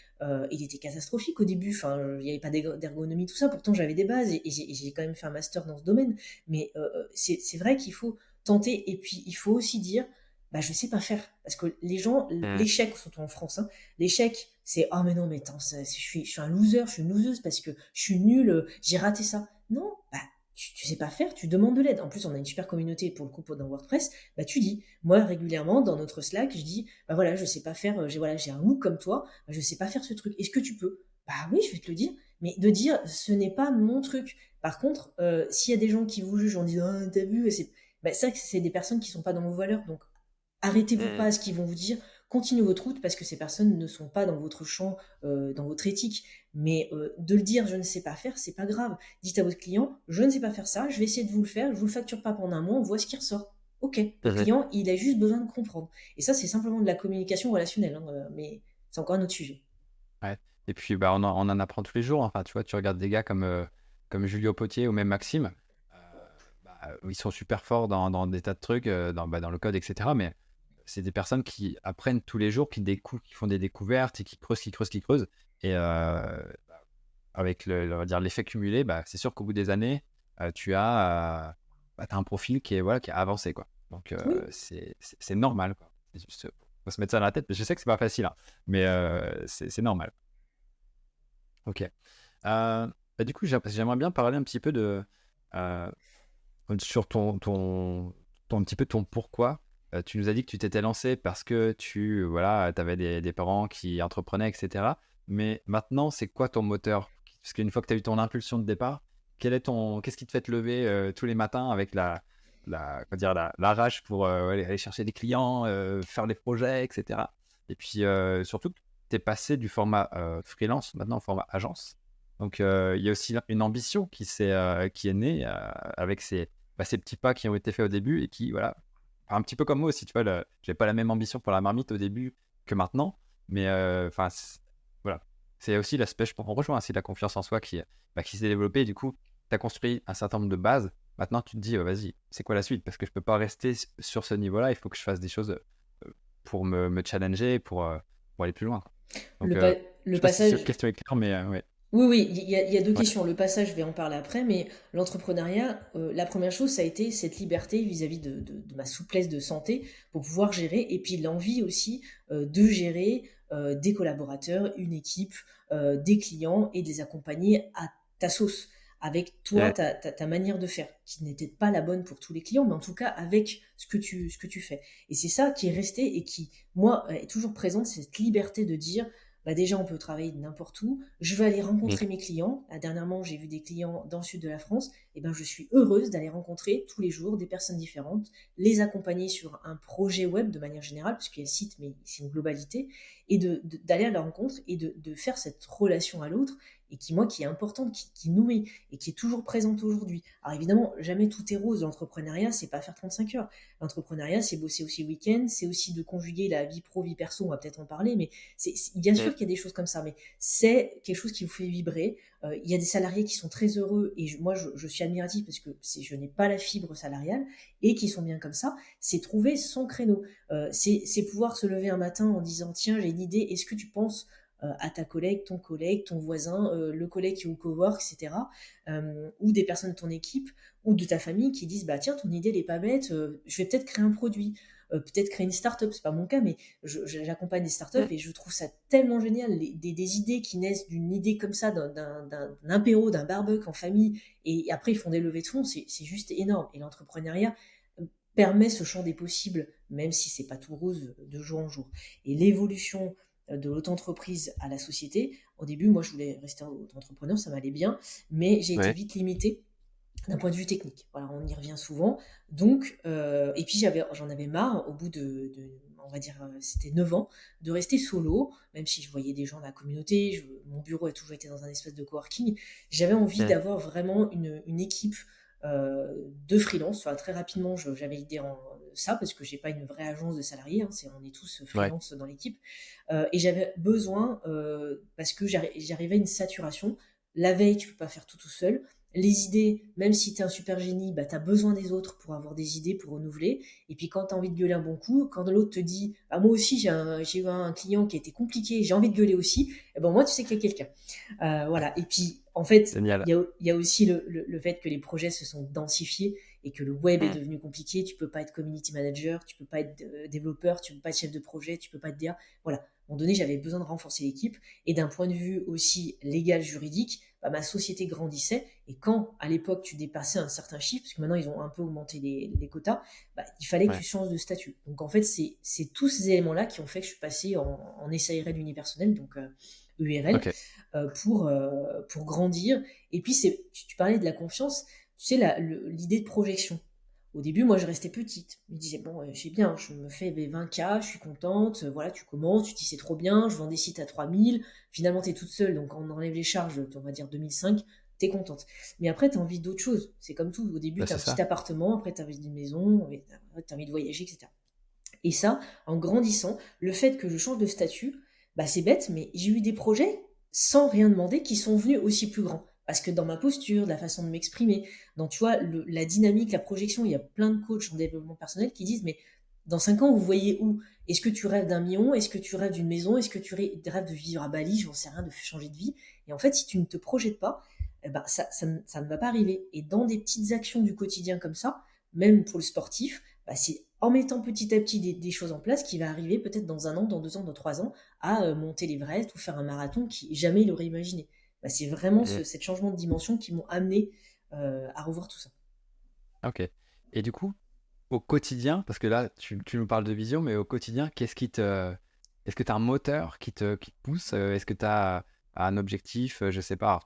il était catastrophique au début. Enfin, il n'y avait pas d'ergonomie, tout ça. Pourtant, j'avais des bases et j'ai quand même fait un master dans ce domaine. Mais c'est vrai qu'il faut tenter. Et puis, il faut aussi dire, bah, je sais pas faire. Parce que les gens, mm, l'échec, surtout en France, hein, l'échec, c'est oh mais non, mais attends, je suis un loser, je suis une loseuse parce que je suis nulle, j'ai raté ça. Non, bah tu sais pas faire, tu demandes de l'aide. En plus, on a une super communauté pour le coup dans WordPress. Bah tu dis, moi régulièrement dans notre Slack, je dis, bah voilà, je sais pas faire, j'ai un MOOC comme toi, bah, je sais pas faire ce truc. Est-ce que tu peux? Bah oui, je vais te le dire. Mais de dire, ce n'est pas mon truc. Par contre, s'il y a des gens qui vous jugent en disant, ah, t'as vu, bah, ça, c'est des personnes qui sont pas dans vos valeurs. Donc arrêtez-vous pas mm, à ce qu'ils vont vous dire, continuez votre route parce que ces personnes ne sont pas dans votre champ, dans votre éthique. Mais de le dire, je ne sais pas faire, c'est pas grave. Dites à votre client, je ne sais pas faire ça, je vais essayer de vous le faire, je vous le facture pas pendant un mois, on voit ce qui ressort. Ok, le mm. client, il a juste besoin de comprendre. Et ça, c'est simplement de la communication relationnelle, hein, mais c'est encore un autre sujet. Ouais. Et puis, bah, on en apprend tous les jours. Enfin, tu vois, tu regardes des gars comme Julio Potier ou même Maxime. Bah, ils sont super forts dans des tas de trucs, dans le code, etc. Mais c'est des personnes qui apprennent tous les jours, qui font des découvertes et qui creusent, qui creusent, qui creusent. Et avec on va dire, l'effet cumulé, bah, c'est sûr qu'au bout des années, t'as un profil qui est avancé, quoi. Donc, Oui, c'est normal, quoi. C'est juste, faut se mettre ça dans la tête. Je sais que c'est pas facile, hein, mais c'est normal. Ok. Du coup, j'aimerais bien parler un petit peu euh, sur un petit peu ton pourquoi. Tu nous as dit que tu t'étais lancé parce que voilà, avais des parents qui entreprenaient, etc. Mais maintenant, c'est quoi ton moteur? Parce qu'une fois que tu as eu ton impulsion de départ, qu'est-ce qui te fait te lever tous les matins avec comment dire, la rage pour aller chercher des clients, faire des projets, etc. Et puis surtout, tu es passé du format freelance maintenant au format agence. Donc, il y a aussi une ambition qui est née avec ces petits pas qui ont été faits au début et qui, voilà, un petit peu comme moi aussi, tu vois, j'avais pas la même ambition pour la marmite au début que maintenant, mais enfin, voilà, c'est aussi l'aspect, on rejoint ainsi la confiance en soi qui s'est développée et du coup, tu as construit un certain nombre de bases. Maintenant, tu te dis, vas-y, c'est quoi la suite? Parce que je peux pas rester sur ce niveau-là, il faut que je fasse des choses pour me challenger, pour aller plus loin, quoi. Donc, le, je pa- le sais pas si cette passage, question est claire, mais ouais. Oui, oui, il y a deux Ouais, questions. Le passage, je vais en parler après, mais l'entrepreneuriat, la première chose, ça a été cette liberté vis-à-vis de ma souplesse de santé pour pouvoir gérer, et puis l'envie aussi de gérer des collaborateurs, une équipe, des clients et de les accompagner à ta sauce, avec toi, ouais, ta manière de faire, qui n'était pas la bonne pour tous les clients, mais en tout cas avec ce que tu fais. Et c'est ça qui est resté et qui, moi, est toujours présente, cette liberté de dire, bah déjà, on peut travailler de n'importe où. Je vais aller mm, rencontrer mes clients. Dernièrement, j'ai vu des clients dans le sud de la France. Et ben, je suis heureuse d'aller rencontrer tous les jours des personnes différentes, les accompagner sur un projet web de manière générale, parce qu'il y a le site, mais c'est une globalité, et d'aller à la rencontre et de faire cette relation à l'autre, et qui, moi, qui est importante, qui nourrit, et qui est toujours présente aujourd'hui. Alors évidemment, jamais tout est rose. L'entrepreneuriat, c'est pas faire 35 heures. L'entrepreneuriat, c'est bosser aussi le week-end, c'est aussi de conjuguer la vie pro, vie perso, on va peut-être en parler, mais bien mm. sûr qu'il y a des choses comme ça, mais c'est quelque chose qui vous fait vibrer. Il y a des salariés qui sont très heureux, et moi je suis admirative parce que je n'ai pas la fibre salariale, et qui sont bien comme ça. C'est trouver son créneau. C'est pouvoir se lever un matin en disant, tiens, j'ai une idée, est-ce que tu penses à ta collègue, ton voisin, le collègue qui est au cowork, etc. Ou des personnes de ton équipe ou de ta famille qui disent, bah tiens, ton idée elle est pas bête, je vais peut-être créer un produit, peut-être créer une start-up, c'est pas mon cas, mais j'accompagne des startups Mm. et je trouve ça tellement génial, des idées qui naissent d'une idée comme ça, d'un apéro, d'un barbecue en famille, et après ils font des levées de fonds, c'est juste énorme. Et l'entrepreneuriat permet ce champ des possibles, même si c'est pas tout rose de jour en jour. Et l'évolution de l'auto-entreprise à la société, au début, moi je voulais rester auto-entrepreneur, ça m'allait bien, mais j'ai été Ouais, vite limitée d'un point de vue technique. Voilà, on y revient souvent. Donc, et puis j'en avais marre, au bout on va dire, c'était 9 ans, de rester solo, même si je voyais des gens de la communauté, mon bureau a toujours été dans un espèce de coworking. J'avais envie mm, d'avoir vraiment une équipe de freelance. Enfin, très rapidement, j'avais l'idée en ça, parce que j'ai pas une vraie agence de salariés, hein, on est tous ouais, freelance dans l'équipe. Et j'avais besoin, parce que j'arrivais à une saturation. La veille, tu peux pas faire tout seul. Les idées, même si tu es un super génie, bah, tu as besoin des autres pour avoir des idées, pour renouveler. Et puis quand tu as envie de gueuler un bon coup, quand l'autre te dit, ah, moi aussi j'ai eu un client qui a été compliqué, j'ai envie de gueuler aussi, et ben moi tu sais qu'il y a quelqu'un. Voilà. Et puis en fait, génial. il y a aussi le fait que les projets se sont densifiés et que le web est Mm. devenu compliqué. Tu peux pas être community manager, tu peux pas être développeur, tu peux pas être chef de projet, tu peux pas être DA. Voilà. À un moment donné, j'avais besoin de renforcer l'équipe. Et d'un point de vue aussi légal, juridique, bah, ma société grandissait. Et quand, à l'époque, tu dépassais un certain chiffre, parce que maintenant, ils ont un peu augmenté les quotas, bah, il fallait que tu Ouais, changes de statut. Donc, en fait, c'est tous ces éléments-là qui ont fait que je suis passée en SARL unipersonnel, donc EURL, ok. pour grandir. Et puis, tu parlais de la confiance, tu sais, l'idée de projection. Au début, moi, je restais petite. Je me disais, bon, je sais bien, je me fais 20K, je suis contente, voilà, tu commences, tu te dis, c'est trop bien, je vends des sites à 3000, finalement, tu es toute seule, donc on enlève les charges, on va dire 2005, tu es contente. Mais après, tu as envie d'autre chose. C'est comme tout. Au début, Bah, tu as c'est un petit ça. appartement, après, tu as envie d'une maison, tu as envie de voyager, etc. Et ça, en grandissant, le fait que je change de statut, bah c'est bête, mais j'ai eu des projets sans rien demander qui sont venus aussi plus grands. Parce que dans ma posture, la façon de m'exprimer, dans tu vois, la dynamique, la projection, il y a plein de coachs en développement personnel qui disent, mais dans 5 ans, vous voyez où? Est-ce que tu rêves d'un million? Est-ce que tu rêves d'une maison? Est-ce que tu rêves de vivre à Bali? J'en sais rien, de changer de vie. Et en fait, si tu ne te projettes pas, eh ben, ça ne va pas arriver. Et dans des petites actions du quotidien comme ça, même pour le sportif, bah, c'est en mettant petit à petit des choses en place qui va arriver peut-être dans 1 an, dans 2 ans, dans 3 ans, à monter l'Everest ou faire un marathon qui jamais il aurait imaginé. Bah, c'est vraiment Mm. cet changement de dimension qui m'ont amené à revoir tout ça. Ok. Et du coup, au quotidien, parce que là, tu nous parles de vision, mais au quotidien, est-ce que tu as un moteur qui te pousse? Est-ce que tu as un objectif? Je sais pas.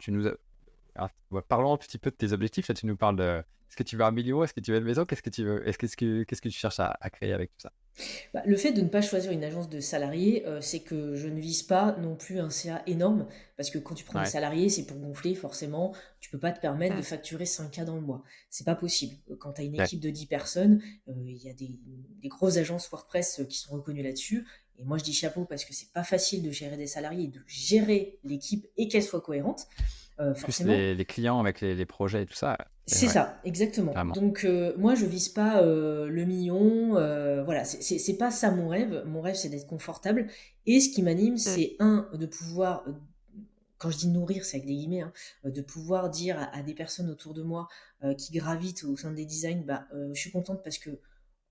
Alors, alors, parlons un petit peu de tes objectifs. Là, tu nous parles de. Est-ce que tu veux un million? Est-ce que tu veux une maison? Qu'est-ce que tu veux? Qu'est-ce que tu cherches à créer avec tout ça? Bah, le fait de ne pas choisir une agence de salariés, c'est que je ne vise pas non plus un CA énorme, parce que quand tu prends des Ouais. salariés, c'est pour gonfler, forcément, tu peux pas te permettre de Mm. facturer 5K dans le mois. C'est pas possible. Quand tu as une Ouais. équipe de 10 personnes, il y a des grosses agences WordPress qui sont reconnues là-dessus. Et moi, je dis chapeau parce que c'est pas facile de gérer des salariés, de gérer l'équipe et qu'elle soit cohérente. Plus Forcément, les clients avec les projets et tout ça. c'est Ouais, ça, exactement. carrément. Donc moi je vise pas le million, voilà, c'est pas ça mon rêve. Mon rêve c'est d'être confortable. Et ce qui m'anime, Mm. c'est de pouvoir quand je dis nourrir, c'est avec des guillemets, hein, de pouvoir dire à des personnes autour de moi qui gravitent au sein des designs, je suis contente parce que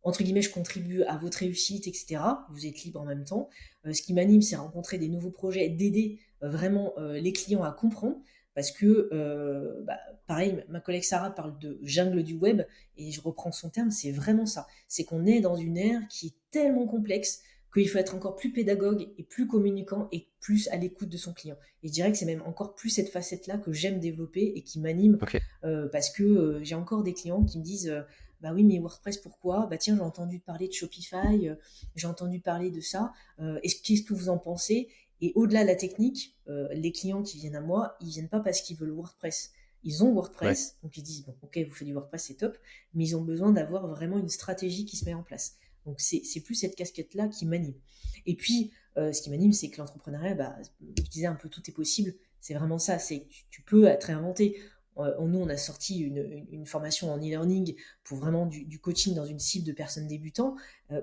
entre guillemets, je contribue à votre réussite, etc. Vous êtes libre en même temps. Ce qui m'anime, c'est rencontrer des nouveaux projets, d'aider vraiment les clients à comprendre. Parce que, pareil, ma collègue Sarah parle de jungle du web, et je reprends son terme, c'est vraiment ça. C'est qu'on est dans une ère qui est tellement complexe qu'il faut être encore plus pédagogue et plus communicant et plus à l'écoute de son client. Et je dirais que c'est même encore plus cette facette-là que j'aime développer et qui m'anime, Ok. parce que j'ai encore des clients qui me disent bah oui, mais WordPress, pourquoi? Bah tiens, j'ai entendu parler de Shopify, j'ai entendu parler de ça. Qu'est-ce que vous en pensez? Et au-delà de la technique, les clients qui viennent à moi, ils viennent pas parce qu'ils veulent WordPress. Ils ont Ouais. WordPress, donc ils disent, bon, ok, vous faites du WordPress, c'est top, mais ils ont besoin d'avoir vraiment une stratégie qui se met en place. Donc c'est plus cette casquette-là qui m'anime. Et puis, ce qui m'anime, c'est que l'entrepreneuriat, je disais un peu tout est possible, c'est vraiment ça, c'est tu peux être réinventé. Nous, on a sorti une formation en e-learning pour vraiment du coaching dans une cible de personnes débutants.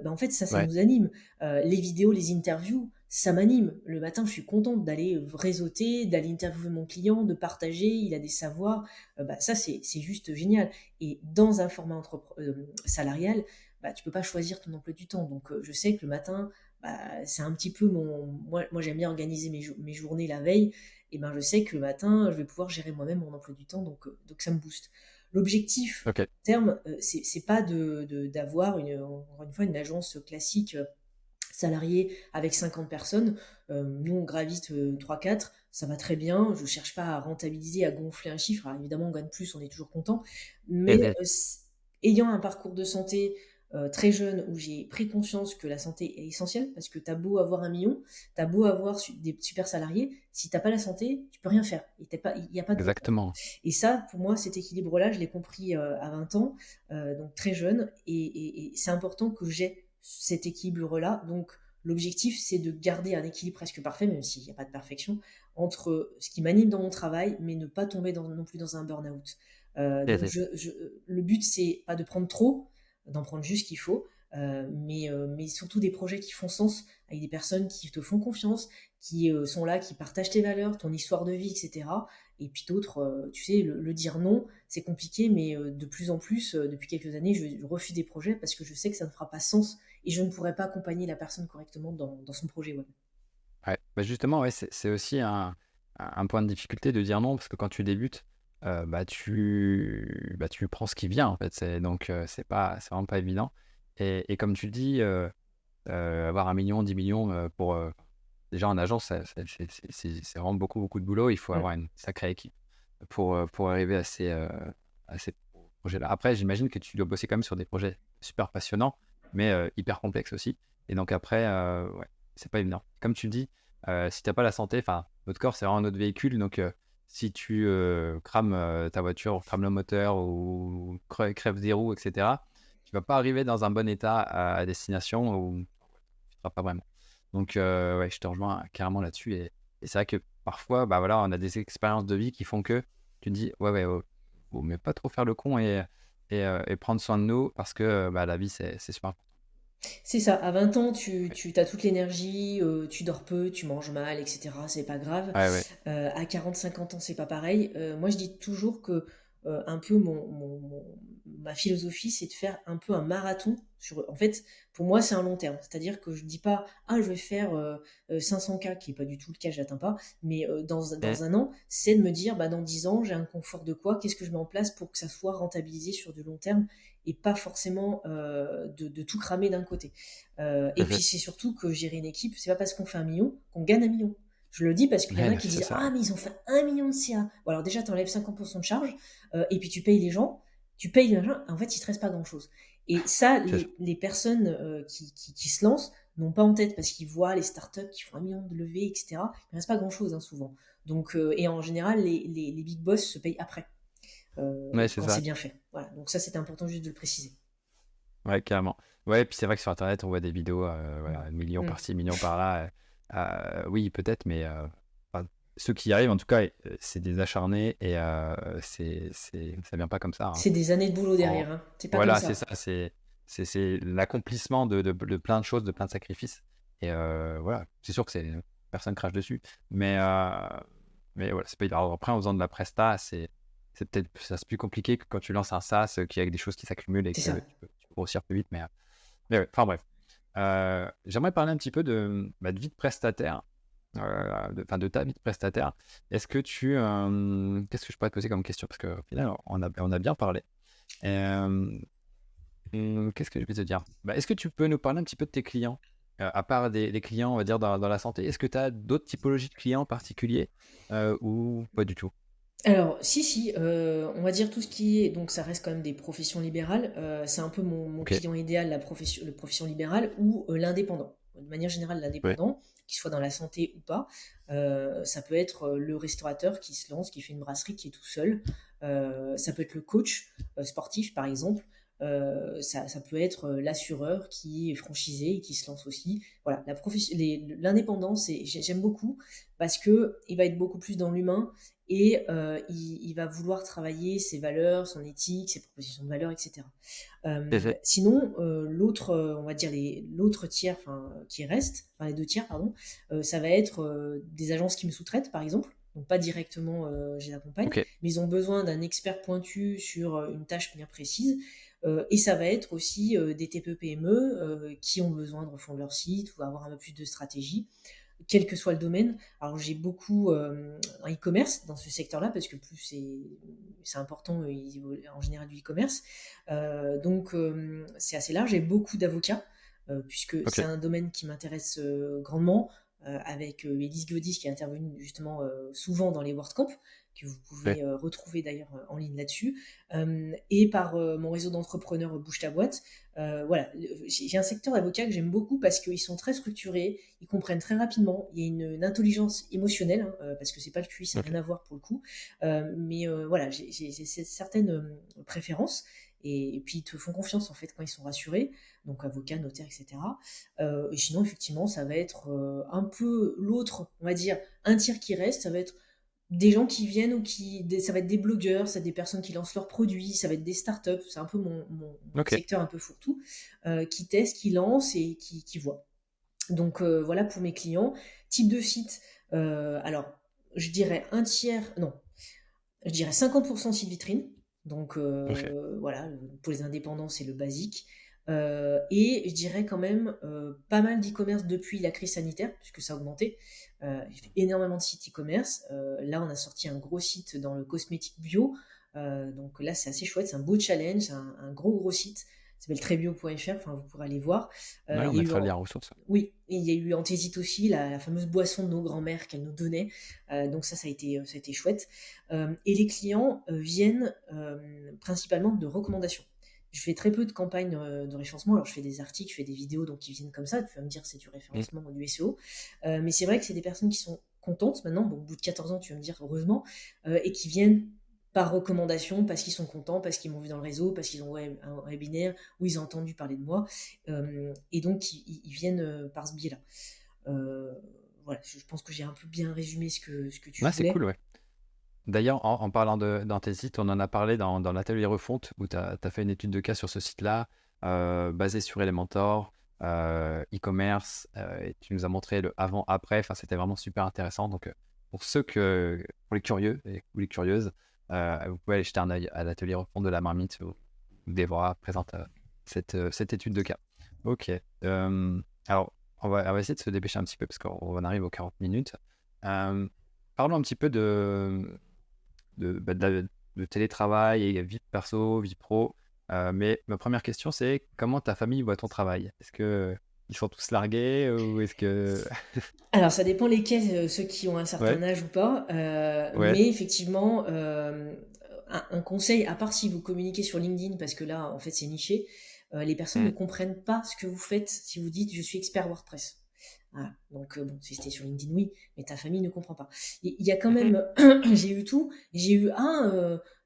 En fait, ça Ouais. nous anime. Les vidéos, les interviews, ça m'anime. Le matin, je suis contente d'aller réseauter, d'aller interviewer mon client, de partager, il a des savoirs. Ça, c'est juste génial. Et dans un format salarial, tu peux pas choisir ton emploi du temps. Donc, je sais que le matin, c'est un petit peu moi j'aime bien organiser mes journées la veille, et je sais que le matin, je vais pouvoir gérer moi-même mon emploi du temps, donc ça me booste. L'objectif, Ok. terme, c'est pas d'avoir encore une fois une agence classique salariée avec 50 personnes. Nous, on gravite 3-4, ça va très bien. Je cherche pas à rentabiliser, à gonfler un chiffre. Alors, évidemment, on gagne plus, on est toujours content. Mais Mhm. ayant un parcours de santé très jeune où j'ai pris conscience que la santé est essentielle, parce que t'as beau avoir 1 million, t'as beau avoir des super salariés, si t'as pas la santé, tu peux rien faire. Il n'y a pas de bon sens. Exactement. Et ça, pour moi, cet équilibre-là, je l'ai compris à 20 ans, donc très jeune, et c'est important que j'ai cet équilibre-là. Donc, l'objectif, c'est de garder un équilibre presque parfait, même s'il n'y a pas de perfection, entre ce qui m'anime dans mon travail, mais ne pas tomber non plus dans un burn-out. Donc, Mhm. le but, c'est pas de prendre trop, d'en prendre juste ce qu'il faut, mais surtout des projets qui font sens, avec des personnes qui te font confiance, qui sont là, qui partagent tes valeurs, ton histoire de vie, etc. Et puis d'autres, tu sais, le dire non, c'est compliqué, mais de plus en plus, depuis quelques années, je refuse des projets parce que je sais que ça ne fera pas sens et je ne pourrais pas accompagner la personne correctement dans son projet web. Ouais. Justement, ouais, c'est aussi un point de difficulté de dire non, parce que quand tu débutes, tu prends ce qui vient, en fait. Donc, c'est vraiment pas évident. Et comme tu le dis, avoir 1 million, 10 millions déjà en agence, c'est vraiment beaucoup, beaucoup de boulot. Il faut Ouais. avoir une sacrée équipe pour arriver à ces projets-là. Après, j'imagine que tu dois bosser quand même sur des projets super passionnants, mais hyper complexes aussi. Et donc après, ouais, c'est pas évident. Comme tu le dis, si t'as pas la santé, enfin, notre corps, c'est vraiment notre véhicule. Donc, si tu crames ta voiture, crames le moteur ou crèves des roues, etc., tu vas pas arriver dans un bon état à destination où tu ne feras pas vraiment. Donc, ouais, je te rejoins carrément là-dessus. Et c'est vrai que parfois, voilà, on a des expériences de vie qui font que tu te dis, ouais, ouais, faut mais pas trop faire le con et prendre soin de nous parce que la vie, c'est super important. C'est ça, à 20 ans, tu, Ouais, tu as toute l'énergie, tu dors peu, tu manges mal, etc. C'est pas grave. ouais, ouais. À 40-50 ans, c'est pas pareil. Moi, je dis toujours que un peu ma philosophie, c'est de faire un peu un marathon. En fait, pour moi, c'est un long terme. C'est-à-dire que je dis pas, ah, je vais faire 500K, qui est pas du tout le cas, je l'atteins pas. Mais Et- dans un an, c'est de me dire, dans 10 ans, j'ai un confort de quoi? Qu'est-ce que je mets en place pour que ça soit rentabilisé sur du long terme et pas forcément de tout cramer d'un côté. Et puis, c'est surtout que gérer une équipe, c'est pas parce qu'on fait 1 million qu'on gagne 1 million. Je le dis parce qu'il y en a qui c'est disent ça. ah, mais ils ont fait 1 million de CA. Bon, alors déjà, tu enlèves 50% de charge, et puis tu payes les gens, tu payes les gens, en fait, il te reste pas grand-chose. Et ça, C'est ça. les personnes qui se lancent n'ont pas en tête parce qu'ils voient les startups qui font 1 million de levées, etc. Il ne reste pas grand-chose, hein, souvent. Donc, et en général, les big boss se payent après, Ouais, c'est quand c'est ça. bien fait. Voilà. Donc ça, c'était important juste de le préciser. Ouais, carrément. Ouais, puis c'est vrai que sur Internet, on voit des vidéos, voilà, 1 million Mm. par-ci, 1 million par-là. Oui, peut-être, mais enfin, ceux qui y arrivent, en tout cas, c'est des acharnés et ça vient pas comme ça, hein. C'est des années de boulot En- derrière, hein. C'est pas comme Voilà, c'est ça. ça. C'est l'accomplissement de plein de choses, de plein de sacrifices. Et voilà, c'est sûr que personne crache dessus. Mais Mais voilà, c'est pas alors après, en faisant de la presta, c'est peut-être plus compliqué que quand tu lances un SaaS qui a des choses qui s'accumulent et C'est que ça. tu peux grossir plus vite. Mais ouais, enfin bref. J'aimerais parler un petit peu de vie de prestataire, de ta vie de prestataire. Qu'est-ce que je pourrais te poser comme question? Parce qu'au final, on a bien parlé. Euh, Qu'est-ce que je vais te dire? Est-ce que tu peux nous parler un petit peu de tes clients? À part des clients, on va dire, dans la santé, est-ce que tu as d'autres typologies de clients particuliers ou pas du tout? Alors, si, on va dire tout ce qui est, donc ça reste quand même des professions libérales, c'est un peu mon Ok, client idéal, le profession libérale ou l'indépendant. De manière générale, ouais, l'indépendant, qu'il soit dans la santé ou pas, ça peut être le restaurateur qui se lance, qui fait une brasserie, qui est tout seul. Ça peut être le coach sportif, par exemple. Ça peut être l'assureur qui est franchisé et qui se lance aussi. Voilà, l'indépendance, j'aime beaucoup parce que il va être beaucoup plus dans l'humain et il va vouloir travailler ses valeurs, son éthique, ses propositions de valeurs, etc. Sinon, l'autre, on va dire l'autre tiers, enfin qui reste, enfin les deux tiers, pardon, ça va être des agences qui me sous-traitent, par exemple. Donc pas directement, je les accompagne, ok, mais ils ont besoin d'un expert pointu sur une tâche bien précise. Et ça va être aussi des TPE-PME qui ont besoin de refondre leur site ou avoir un peu plus de stratégie quel que soit le domaine. Alors j'ai beaucoup en e-commerce dans ce secteur-là parce que plus c'est important en général du e-commerce. Donc c'est assez large. J'ai beaucoup d'avocats puisque ok, c'est un domaine qui m'intéresse grandement avec Elise Godis qui est intervenue justement souvent dans les WordCamp que vous ouais. pouvez retrouver d'ailleurs en ligne là-dessus, et par mon réseau d'entrepreneurs Bouge ta boîte. Voilà, j'ai un secteur d'avocats que j'aime beaucoup parce qu'ils sont très structurés, ils comprennent très rapidement, il y a une intelligence émotionnelle, hein, parce que c'est pas le QI, ça n'a Ok. rien à voir pour le coup, mais voilà, j'ai certaines préférences, et puis ils te font confiance en fait quand ils sont rassurés, donc avocat, notaire, etc. Et sinon, effectivement, ça va être un peu l'autre, on va dire, un tiers qui reste, ça va être des gens qui viennent ça va être des blogueurs, ça va être des personnes qui lancent leurs produits, ça va être des startups, c'est un peu mon Ok. secteur un peu fourre-tout, qui testent, qui lancent et qui voient. Donc voilà pour mes clients. Type de site, alors je dirais un tiers, non, je dirais 50% site vitrine. Donc Ok. voilà, pour les indépendants, c'est le basique. Et je dirais quand même pas mal d'e-commerce depuis la crise sanitaire, puisque ça a augmenté. J'ai fait énormément de sites e-commerce. Là, on a sorti un gros site dans le cosmétique bio. Donc là, c'est assez chouette. C'est un beau challenge, c'est un gros site. Ça s'appelle trebio.fr, enfin, vous pourrez aller voir. Ouais, on Il y a eu mettra le lien ressources. Oui, et il y a eu Antésite aussi, la fameuse boisson de nos grands-mères qu'elles nous donnaient. Donc ça a été chouette. Et les clients viennent principalement de recommandations. Je fais très peu de campagnes de référencement. Alors je fais des articles, je fais des vidéos, donc ils viennent comme ça. Tu vas me dire c'est du Mm. référencement ou du SEO. Mais c'est vrai que c'est des personnes qui sont contentes maintenant. Bon, au bout de 14 ans, tu vas me dire heureusement, et qui viennent par recommandation, parce qu'ils sont contents, parce qu'ils m'ont vu dans le réseau, parce qu'ils ont un webinaire, où ils ont entendu parler de moi. Et donc, ils viennent par ce biais-là. Euh, voilà, je pense que j'ai un peu bien résumé ce que tu Ouais, c'est voulais. cool, ouais. D'ailleurs, en parlant d'un tes sites, on en a parlé dans l'atelier refonte où tu as fait une étude de cas sur ce site-là, basée sur Elementor, e-commerce, et tu nous as montré le avant-après. Enfin, c'était vraiment super intéressant. Donc, pour les curieux ou les curieuses, vous pouvez aller jeter un œil à l'atelier refonte de la marmite où Déborah présente cette étude de cas. Ok. Alors, on va essayer de se dépêcher un petit peu parce qu'on arrive aux 40 minutes. Euh, Parlons un petit peu de télétravail et vie perso, vie pro. Mais ma première question, c'est comment ta famille voit ton travail? Est-ce que ils sont tous largués ou est-ce que... Alors, ça dépend lesquels, ceux qui ont un Ouais, certain âge ou pas. ouais, Mais effectivement, un conseil, à part si vous communiquez sur LinkedIn, parce que là, en fait, c'est niché, les personnes ne mm, comprennent pas ce que vous faites si vous dites je suis expert WordPress. Voilà. Donc, bon, si c'était sur LinkedIn, oui, mais ta famille ne comprend pas. Il y a quand mhm. même, j'ai eu tout. J'ai eu,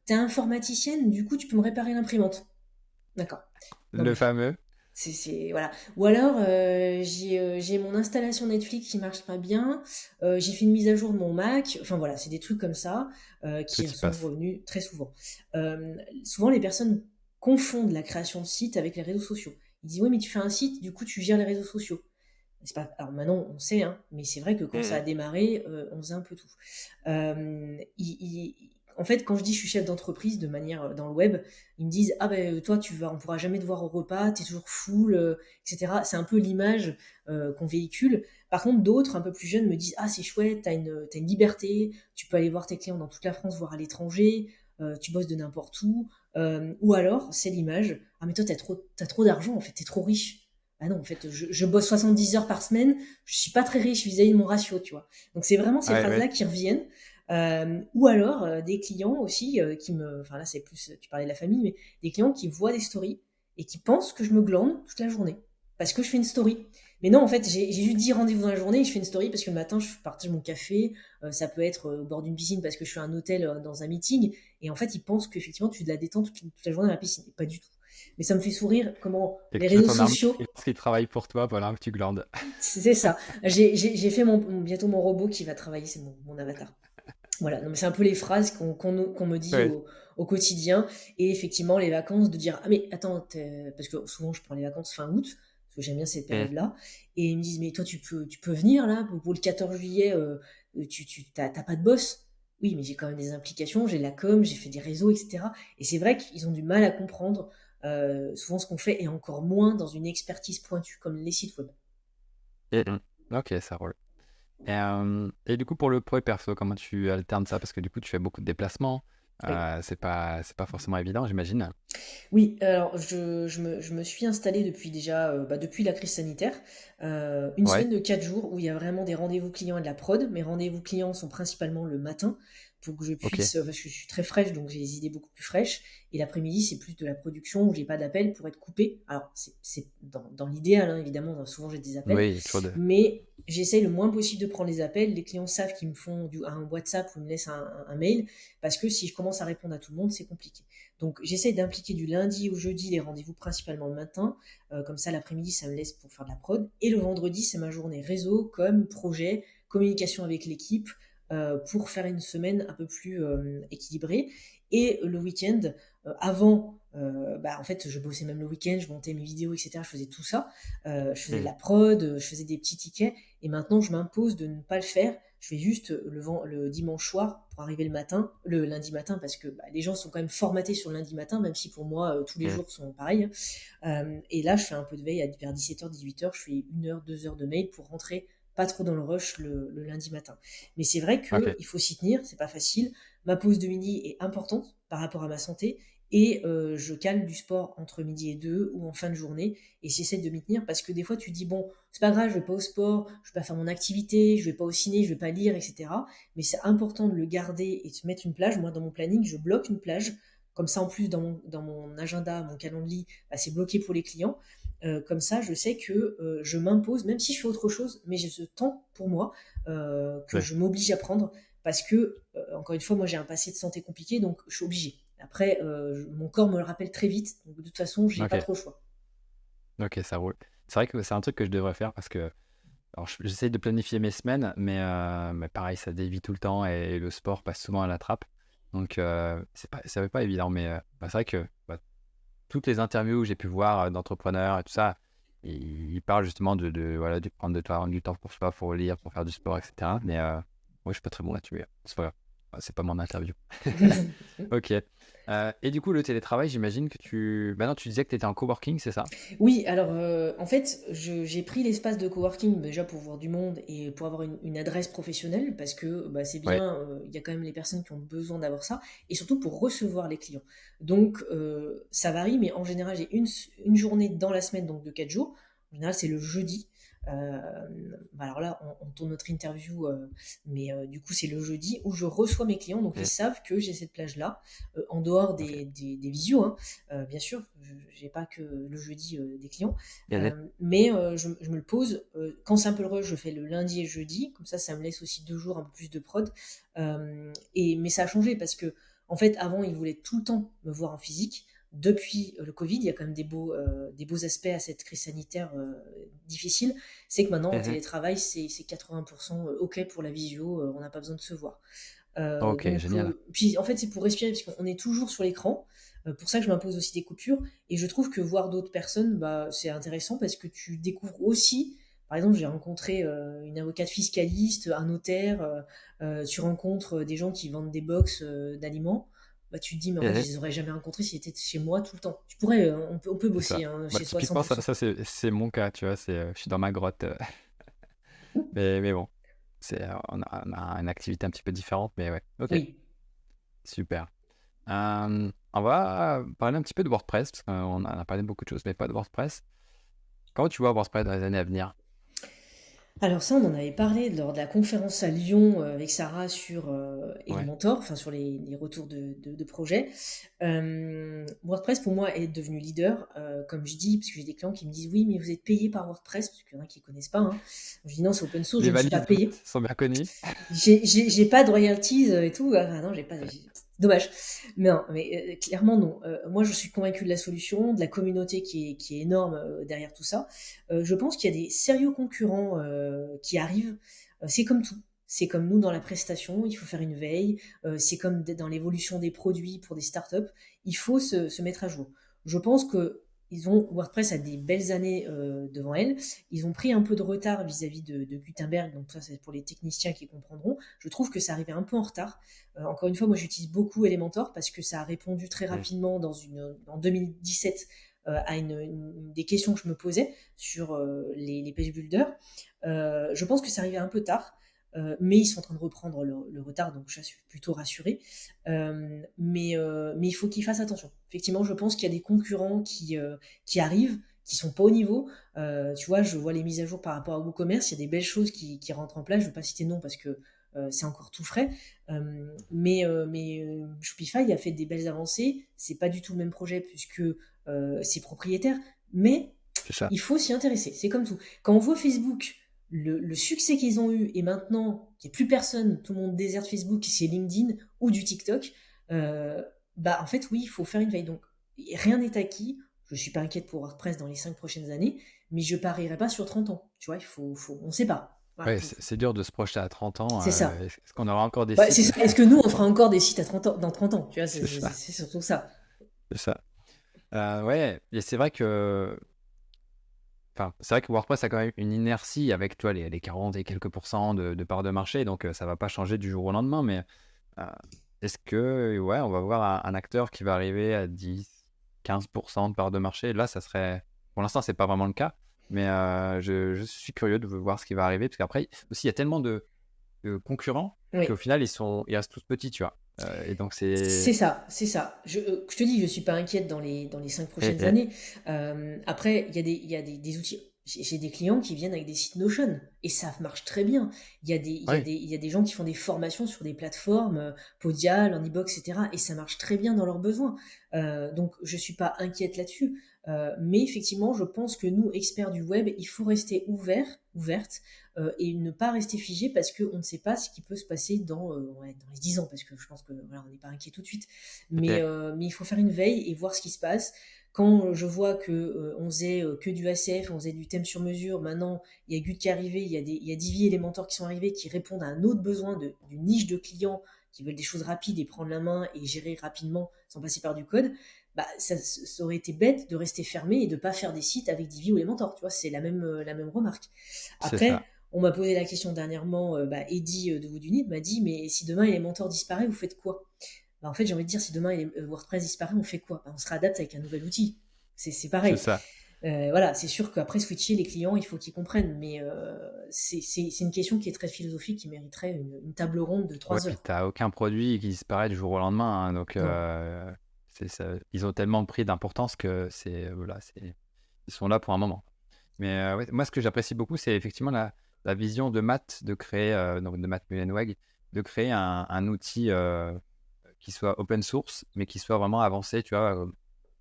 t'es informaticienne, du coup, tu peux me réparer l'imprimante. D'accord. Non, Le mais fameux. voilà. Ou alors j'ai mon installation Netflix qui marche pas bien. J'ai fait une mise à jour de mon Mac. Enfin voilà, c'est des trucs comme ça qui Petit sont passe. revenus très souvent. Souvent les personnes confondent la création de site avec les réseaux sociaux. Ils disent oui mais tu fais un site, du coup tu gères les réseaux sociaux. C'est pas, alors maintenant, on sait, hein, mais c'est vrai que quand ça a Mhm. démarré, on faisait un peu tout. En fait, quand je dis je suis chef d'entreprise de manière dans le web, ils me disent ah ben toi on pourra jamais te voir au repas, t'es toujours full, etc. C'est un peu l'image qu'on véhicule. Par contre, d'autres un peu plus jeunes me disent ah c'est chouette, t'as une liberté, tu peux aller voir tes clients dans toute la France, voire à l'étranger, tu bosses de n'importe où. Ou alors c'est l'image ah mais toi t'as trop d'argent en fait, t'es trop riche. Ah non, en fait, je bosse 70 heures par semaine, je suis pas très riche vis-à-vis de mon ratio, tu vois. Donc c'est vraiment ces Ouais, phrases-là ouais. qui reviennent. Ou alors des clients aussi enfin là c'est plus, tu parlais de la famille, mais des clients qui voient des stories et qui pensent que je me glande toute la journée parce que je fais une story. Mais non, en fait, j'ai juste dit rendez-vous dans la journée et je fais une story parce que le matin, je partage mon café. Ça peut être au bord d'une piscine parce que je suis à un hôtel dans un meeting. Et en fait, ils pensent qu'effectivement, tu fais de la détente toute la journée à la piscine. Et pas du tout. Mais ça me fait sourire comment Et que les tu veux réseaux ton arme, sociaux, et parce qu'il travaille pour toi pendant que tu glandes. c'est ça. J'ai fait bientôt mon robot qui va travailler, c'est mon avatar. Voilà, donc c'est un peu les phrases qu'on me dit Ouais. au quotidien. Et effectivement, les vacances, de dire ah mais attends, parce que souvent je prends les vacances fin août, parce que j'aime bien cette Mhm. période-là. Et ils me disent mais toi tu peux venir là pour le 14 juillet, t'as pas de boss. Oui, mais j'ai quand même des implications, j'ai la com, j'ai fait des réseaux, etc. Et c'est vrai qu'ils ont du mal à comprendre souvent ce qu'on fait, et encore moins dans une expertise pointue comme les sites web. Mhm. Ok, ça roule. Et du coup, pour le pro et perso, comment tu alternes ça? Parce que du coup, tu fais beaucoup de déplacements. Oui. C'est pas forcément évident, j'imagine. Oui, alors je me suis installée depuis déjà, depuis la crise sanitaire, une Ouais, semaine de 4 jours où il y a vraiment des rendez-vous clients et de la prod. Mes rendez-vous clients sont principalement le matin pour que je ok. puisse, parce que je suis très fraîche, donc j'ai les idées beaucoup plus fraîches. Et l'après-midi, c'est plus de la production où j'ai pas d'appel pour être coupée. Alors c'est dans l'idéal, hein, évidemment, souvent j'ai des appels, Oui, il y a toujours de. mais j'essaye le moins possible de prendre les appels. Les clients savent qu'ils me font un WhatsApp ou ils me laissent un mail, parce que si je commence à répondre à tout le monde, c'est compliqué. Donc j'essaie d'impliquer du lundi au jeudi les rendez-vous principalement le matin, comme ça l'après-midi ça me laisse pour faire de la prod, et le vendredi c'est ma journée réseau, com, projet, communication avec l'équipe, pour faire une semaine un peu plus équilibrée. Et le week-end, avant, en fait je bossais même le week-end, je montais mes vidéos, etc. Je faisais tout ça, je faisais de Mhm. la prod, je faisais des petits tickets, et maintenant je m'impose de ne pas le faire. Je fais juste le dimanche soir pour arriver le matin, le lundi matin, parce que les gens sont quand même formatés sur le lundi matin, même si pour moi tous les Mhm. jours sont pareils. Et là, je fais un peu de veille vers 17h, 18h, je fais 1 heure, 2 heures de mail pour rentrer pas trop dans le rush le lundi matin. Mais c'est vrai Ok. qu'il faut s'y tenir, c'est pas facile. Ma pause de midi est importante par rapport à ma santé, et je cale du sport entre midi et 2 ou en fin de journée, et j'essaie de m'y tenir parce que des fois tu dis bon, c'est pas grave, je vais pas au sport, je vais pas faire mon activité, je vais pas au ciné, je vais pas lire, etc. Mais c'est important de le garder et de se mettre une plage. Moi, dans mon planning, je bloque une plage. Comme ça, en plus, dans mon agenda, mon calendrier, c'est bloqué pour les clients. Comme ça, je sais que je m'impose, même si je fais autre chose, mais j'ai ce temps pour moi que Ouais. je m'oblige à prendre parce que, encore une fois, moi j'ai un passé de santé compliqué, donc je suis obligée. Après, mon corps me le rappelle très vite, donc de toute façon, j'ai Ok. pas trop le choix. Ok, ça roule. C'est vrai que c'est un truc que je devrais faire parce que alors, j'essaye de planifier mes semaines, mais pareil, ça dévie tout le temps et le sport passe souvent à la trappe. Donc, ça va pas évident, mais c'est vrai que toutes les interviews que j'ai pu voir d'entrepreneurs et tout ça, ils parlent justement voilà, de prendre du temps pour soi, pour lire, pour faire du sport, etc. Mais moi, je suis pas très bon là-dessus. Mais c'est pas grave. C'est pas mon interview. Ok. Et du coup, le télétravail, j'imagine que maintenant, tu disais que tu étais en coworking, c'est ça? Oui, alors en fait, j'ai pris l'espace de coworking déjà pour voir du monde et pour avoir une adresse professionnelle, parce que c'est Ouais. bien, il y a quand même les personnes qui ont besoin d'avoir ça, et surtout pour recevoir les clients. Donc ça varie, mais en général j'ai une journée dans la semaine, donc de 4 jours. En général c'est le jeudi. Euh, alors là, on tourne notre interview, mais du coup c'est le jeudi où je reçois mes clients, donc ils Mm. savent que j'ai cette plage-là, en dehors Ok. des visios, hein. Bien sûr, je n'ai pas que le jeudi des clients, Gazette. mais je me le pose. Quand c'est un peu le rush, je fais le lundi et le jeudi, comme ça me laisse aussi 2 jours un peu plus de prod. Mais ça a changé parce que, en fait, avant, ils voulaient tout le temps me voir en physique. Depuis le Covid, il y a quand même des beaux aspects à cette crise sanitaire difficile. C'est que maintenant, en Mhm. télétravail, c'est 80% OK pour la visio, on n'a pas besoin de se voir. Ok, génial. Puis en fait, c'est pour respirer, parce qu'on est toujours sur l'écran. Pour ça que je m'impose aussi des coupures. Et je trouve que voir d'autres personnes, c'est intéressant parce que tu découvres aussi, Par exemple, j'ai rencontré une avocate fiscaliste, un notaire, tu rencontres des gens qui vendent des box d'aliments. Bah, tu te dis, mais en fait, je Et les aurais jamais rencontrés s'ils étaient chez moi tout le temps. Tu pourrais, on peut c'est ça. bosser hein, Bah, chez soi à typiquement, ça, 100%. ça c'est mon cas, tu vois. Je suis dans ma grotte. Mais bon, on a une activité un petit peu différente, mais ouais. Ok, Oui. super. On va parler un petit peu de WordPress, parce qu'on en a parlé de beaucoup de choses, mais pas de WordPress. Comment tu vois WordPress dans les années à venir? Alors ça, on en avait parlé lors de la conférence à Lyon avec Sarah sur Ouais. Elementor, enfin sur les retours de projets. WordPress pour moi est devenu leader, comme je dis, parce que j'ai des clients qui me disent oui, mais vous êtes payé par WordPress, parce qu'il y en a qui ne connaissent pas. Hein. Je dis non, c'est open source, Les je ne suis pas valises payé. sont bien connues. J'ai pas de royalties et tout. Ah non, j'ai pas. Dommage. Mais non, mais clairement non. Moi, je suis convaincu de la solution, de la communauté qui est énorme derrière tout ça. Je pense qu'il y a des sérieux concurrents qui arrivent. C'est comme tout. C'est comme nous dans la prestation, il faut faire une veille. C'est comme dans l'évolution des produits pour des startups, il faut se mettre à jour. Je pense que WordPress a des belles années devant elle. Ils ont pris un peu de retard vis-à-vis de Gutenberg, donc ça c'est pour les techniciens qui comprendront. Je trouve que ça arrivait un peu en retard. Encore une fois, moi j'utilise beaucoup Elementor parce que ça a répondu très Mm. rapidement en 2017 à des questions que je me posais sur les page builders. Je pense que ça arrivait un peu tard. Mais ils sont en train de reprendre le retard, donc je suis plutôt rassurée. Mais il faut qu'ils fassent attention. Effectivement, je pense qu'il y a des concurrents qui arrivent, qui sont pas au niveau. Tu vois, je vois les mises à jour par rapport à WooCommerce, il y a des belles choses qui rentrent en place. Je ne vais pas citer non parce que c'est encore tout frais. Mais Shopify a fait des belles avancées. C'est pas du tout le même projet puisque c'est propriétaire, mais C'est ça. il faut s'y intéresser. C'est comme tout. Quand on voit Facebook, le succès qu'ils ont eu, et maintenant qu'il n'y a plus personne, tout le monde déserte Facebook, c'est LinkedIn ou du TikTok, bah en fait oui, il faut faire une veille. Donc rien n'est acquis. Je suis pas inquiète pour WordPress dans les 5 prochaines années, mais je parierai pas sur 30 ans. Tu vois, on sait pas. Voilà, Ouais, c'est dur de se projeter à 30 ans. c'est ça. Est-ce qu'on aura encore des Ouais, c'est sites? ça. Est-ce que nous, on fera encore des sites à 30 ans, dans 30 ans? Tu vois, C'est ça. c'est surtout ça. C'est ça. Ouais, et c'est vrai que. Enfin, c'est vrai que WordPress a quand même une inertie avec toi, les 40 et quelques pourcents de part de marché, donc ça va pas changer du jour au lendemain, mais euh, est-ce que, ouais, on va voir un acteur qui va arriver à 10, 15% de part de marché? Là, ça serait. Pour l'instant, c'est pas vraiment le cas, mais je suis curieux de voir ce qui va arriver, parce qu'après, aussi, il y a tellement de concurrents Oui. qu'au final, ils restent tous petits, tu vois. Et donc, C'est c'est. ça, c'est ça. Je te dis, je suis pas inquiète dans les 5 et- prochaines et- années. Après, il y a des outils. J'ai des clients qui viennent avec des sites Notion et ça marche très bien. ouais, Il y a des gens qui font des formations sur des plateformes, Podial, Anybox, etc. Et ça marche très bien dans leurs besoins. Donc, je suis pas inquiète là-dessus. Mais effectivement, je pense que nous, experts du web, il faut rester ouverte, et ne pas rester figé parce qu'on ne sait pas ce qui peut se passer dans les 10 ans, parce que je pense que voilà, on n'est pas inquiet tout de suite. ok. Mais il faut faire une veille et voir ce qui se passe. Quand je vois que on faisait que du ACF, on faisait du thème sur mesure, maintenant il y a Gut qui est arrivé, il y a Divi et les mentors qui sont arrivés, qui répondent à un autre besoin d'une niche de clients qui veulent des choses rapides et prendre la main et gérer rapidement sans passer par du code. Bah, ça aurait été bête de rester fermé et de pas faire des sites avec Divi ou les mentors. Tu vois, c'est la même remarque. C'est Après, ça. on m'a posé la question dernièrement, Eddy de Woodunit m'a dit, mais si demain Elementor disparaît, vous faites quoi? Bah, en fait, j'ai envie de dire, si demain WordPress disparaît, on fait quoi? Bah, on se réadapte avec un nouvel outil. C'est C'est pareil. ça. Voilà, c'est sûr qu'après switcher, les clients, il faut qu'ils comprennent, mais c'est une question qui est très philosophique, qui mériterait une table ronde de Ouais, 3 puis heures. t'as aucun produit qui disparaît du jour au lendemain, hein, donc Non. ils ont tellement pris d'importance que voilà, ils sont là pour un moment. Mais ouais, moi, ce que j'apprécie beaucoup, c'est effectivement la vision de Matt de créer, donc de Matt Mullenweg, de créer un outil qui soit open source, mais qui soit vraiment avancé, tu vois,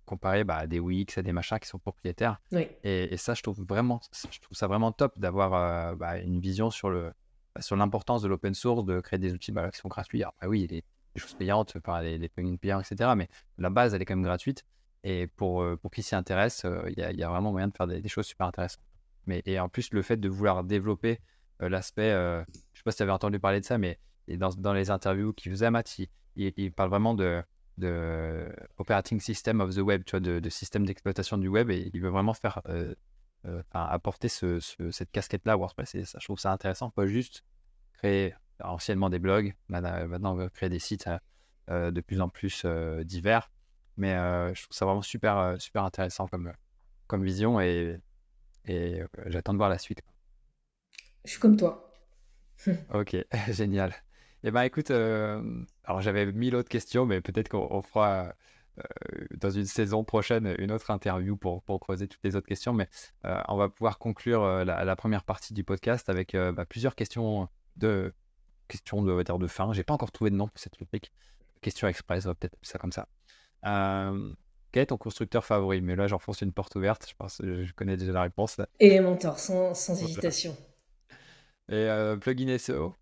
comparé à des Wix, à des machins qui sont propriétaires. Oui. Et ça, je trouve ça vraiment top d'avoir une vision sur l'importance de l'open source, de créer des outils qui sont gratuits. Après, oui, il y a des choses payantes, par les plugins payants, etc. Mais la base, elle est quand même gratuite. Et pour qui s'y intéresse, il y a vraiment moyen de faire des choses super intéressantes. Et en plus, le fait de vouloir développer l'aspect, je ne sais pas si tu avais entendu parler de ça, mais dans les interviews qu'il faisait, Matt, il parle vraiment de operating system of the web, tu vois, de système d'exploitation du web, et il veut vraiment faire apporter cette casquette-là à WordPress. Et ça, je trouve ça intéressant, pas juste créer anciennement des blogs, maintenant on veut créer des sites de plus en plus divers. Mais je trouve ça vraiment super, super intéressant comme vision et j'attends de voir la suite. Je suis comme toi. Ok, génial. Eh ben écoute, alors j'avais 1000 autres questions, mais peut-être qu'on fera dans une saison prochaine une autre interview pour creuser toutes les autres questions. Mais on va pouvoir conclure la première partie du podcast avec plusieurs questions on va dire, de fin. J'ai pas encore trouvé de nom pour cette rubrique. Question express, on va peut-être appeler ça comme ça. Quel est ton constructeur favori? Mais là, j'enfonce une porte ouverte. Je pense que je connais déjà la réponse. Là. Elementor, sans Voilà. hésitation. Et plugin SEO?